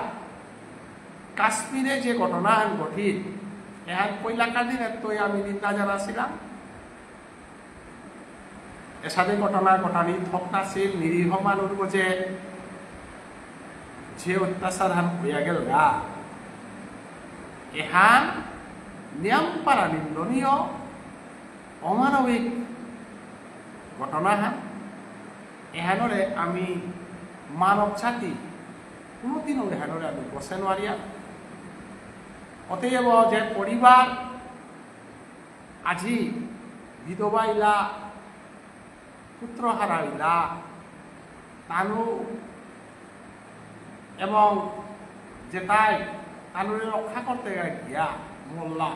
কাশ্মীরে যে ঘটনা ঘটিত এহান পৈলাকার দিনে তো আমি নিন্দা জানাছিলাম এসাথে ঘটনা ঘটানি থকনাছিল নিরীহ মানুষ বোঝে যে অত্যাচার হান হইয়া গেল গা এহান নিয়ম পারা নিন্দনীয় অমানবিক ঘটনা হান এহানরে আমি মানব জাতি কোনোদিনও এহানরে আমি বসে নোৱাৰিয়া অতএব যে পরিবার আজি বিধবা ইলা পুত্র হারাইলা তানু এবং যেটাই তানুরে রক্ষা করতে গিয়া মোল্লা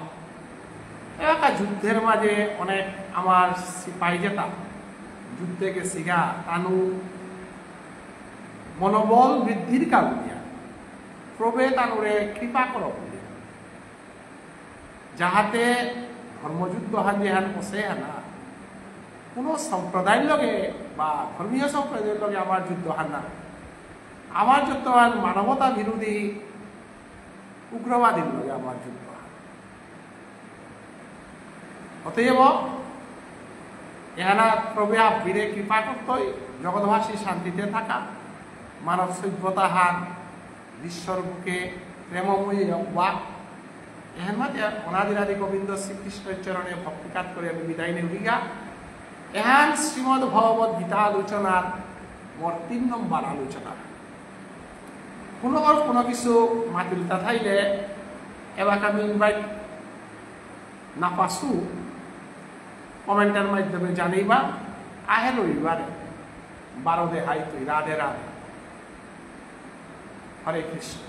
একটা যুদ্ধের মাঝে অনেক আমার সিপাহী যেটা যুদ্ধে গেছি গা তানু মনোবল বৃদ্ধির কারণে প্রবে তানুরে কৃপা করব যাহাতে ধর্মযুদ্ধ হান যেহান বসে না কোনো সম্প্রদায়ের লগে বা ধর্মীয় সম্প্রদায়ের লগে আমার যুদ্ধ হান না আমার যুদ্ধ হান মানবতা বিরোধী উগ্রবাদীর লগে আমার যুদ্ধ হান অতএব এহানা প্রবে বীরে কৃপা করতই জগৎবাসী শান্তিতে থাকা মানব সভ্যতা হান বিশ্বর বুকে প্রেমময়ী বা এহেন মাঝে অনাদিরাদি গোবিন্দ শ্রীকৃষ্ণের চরণে ভক্তিকাত করে আমি বিদায় নির্বিঘা এহান শ্রীমদ ভগবত গীতা আলোচনার মোর 3 নম্বর আলোচনা কোনো কিছু মাতিলতা থাইলে এবার আমি ইনভাইট না পাসু কমেন্টের মাধ্যমে জানিবা আহে রবিবারে 12 হাই তুই রাধে রাধে হরে কৃষ্ণ।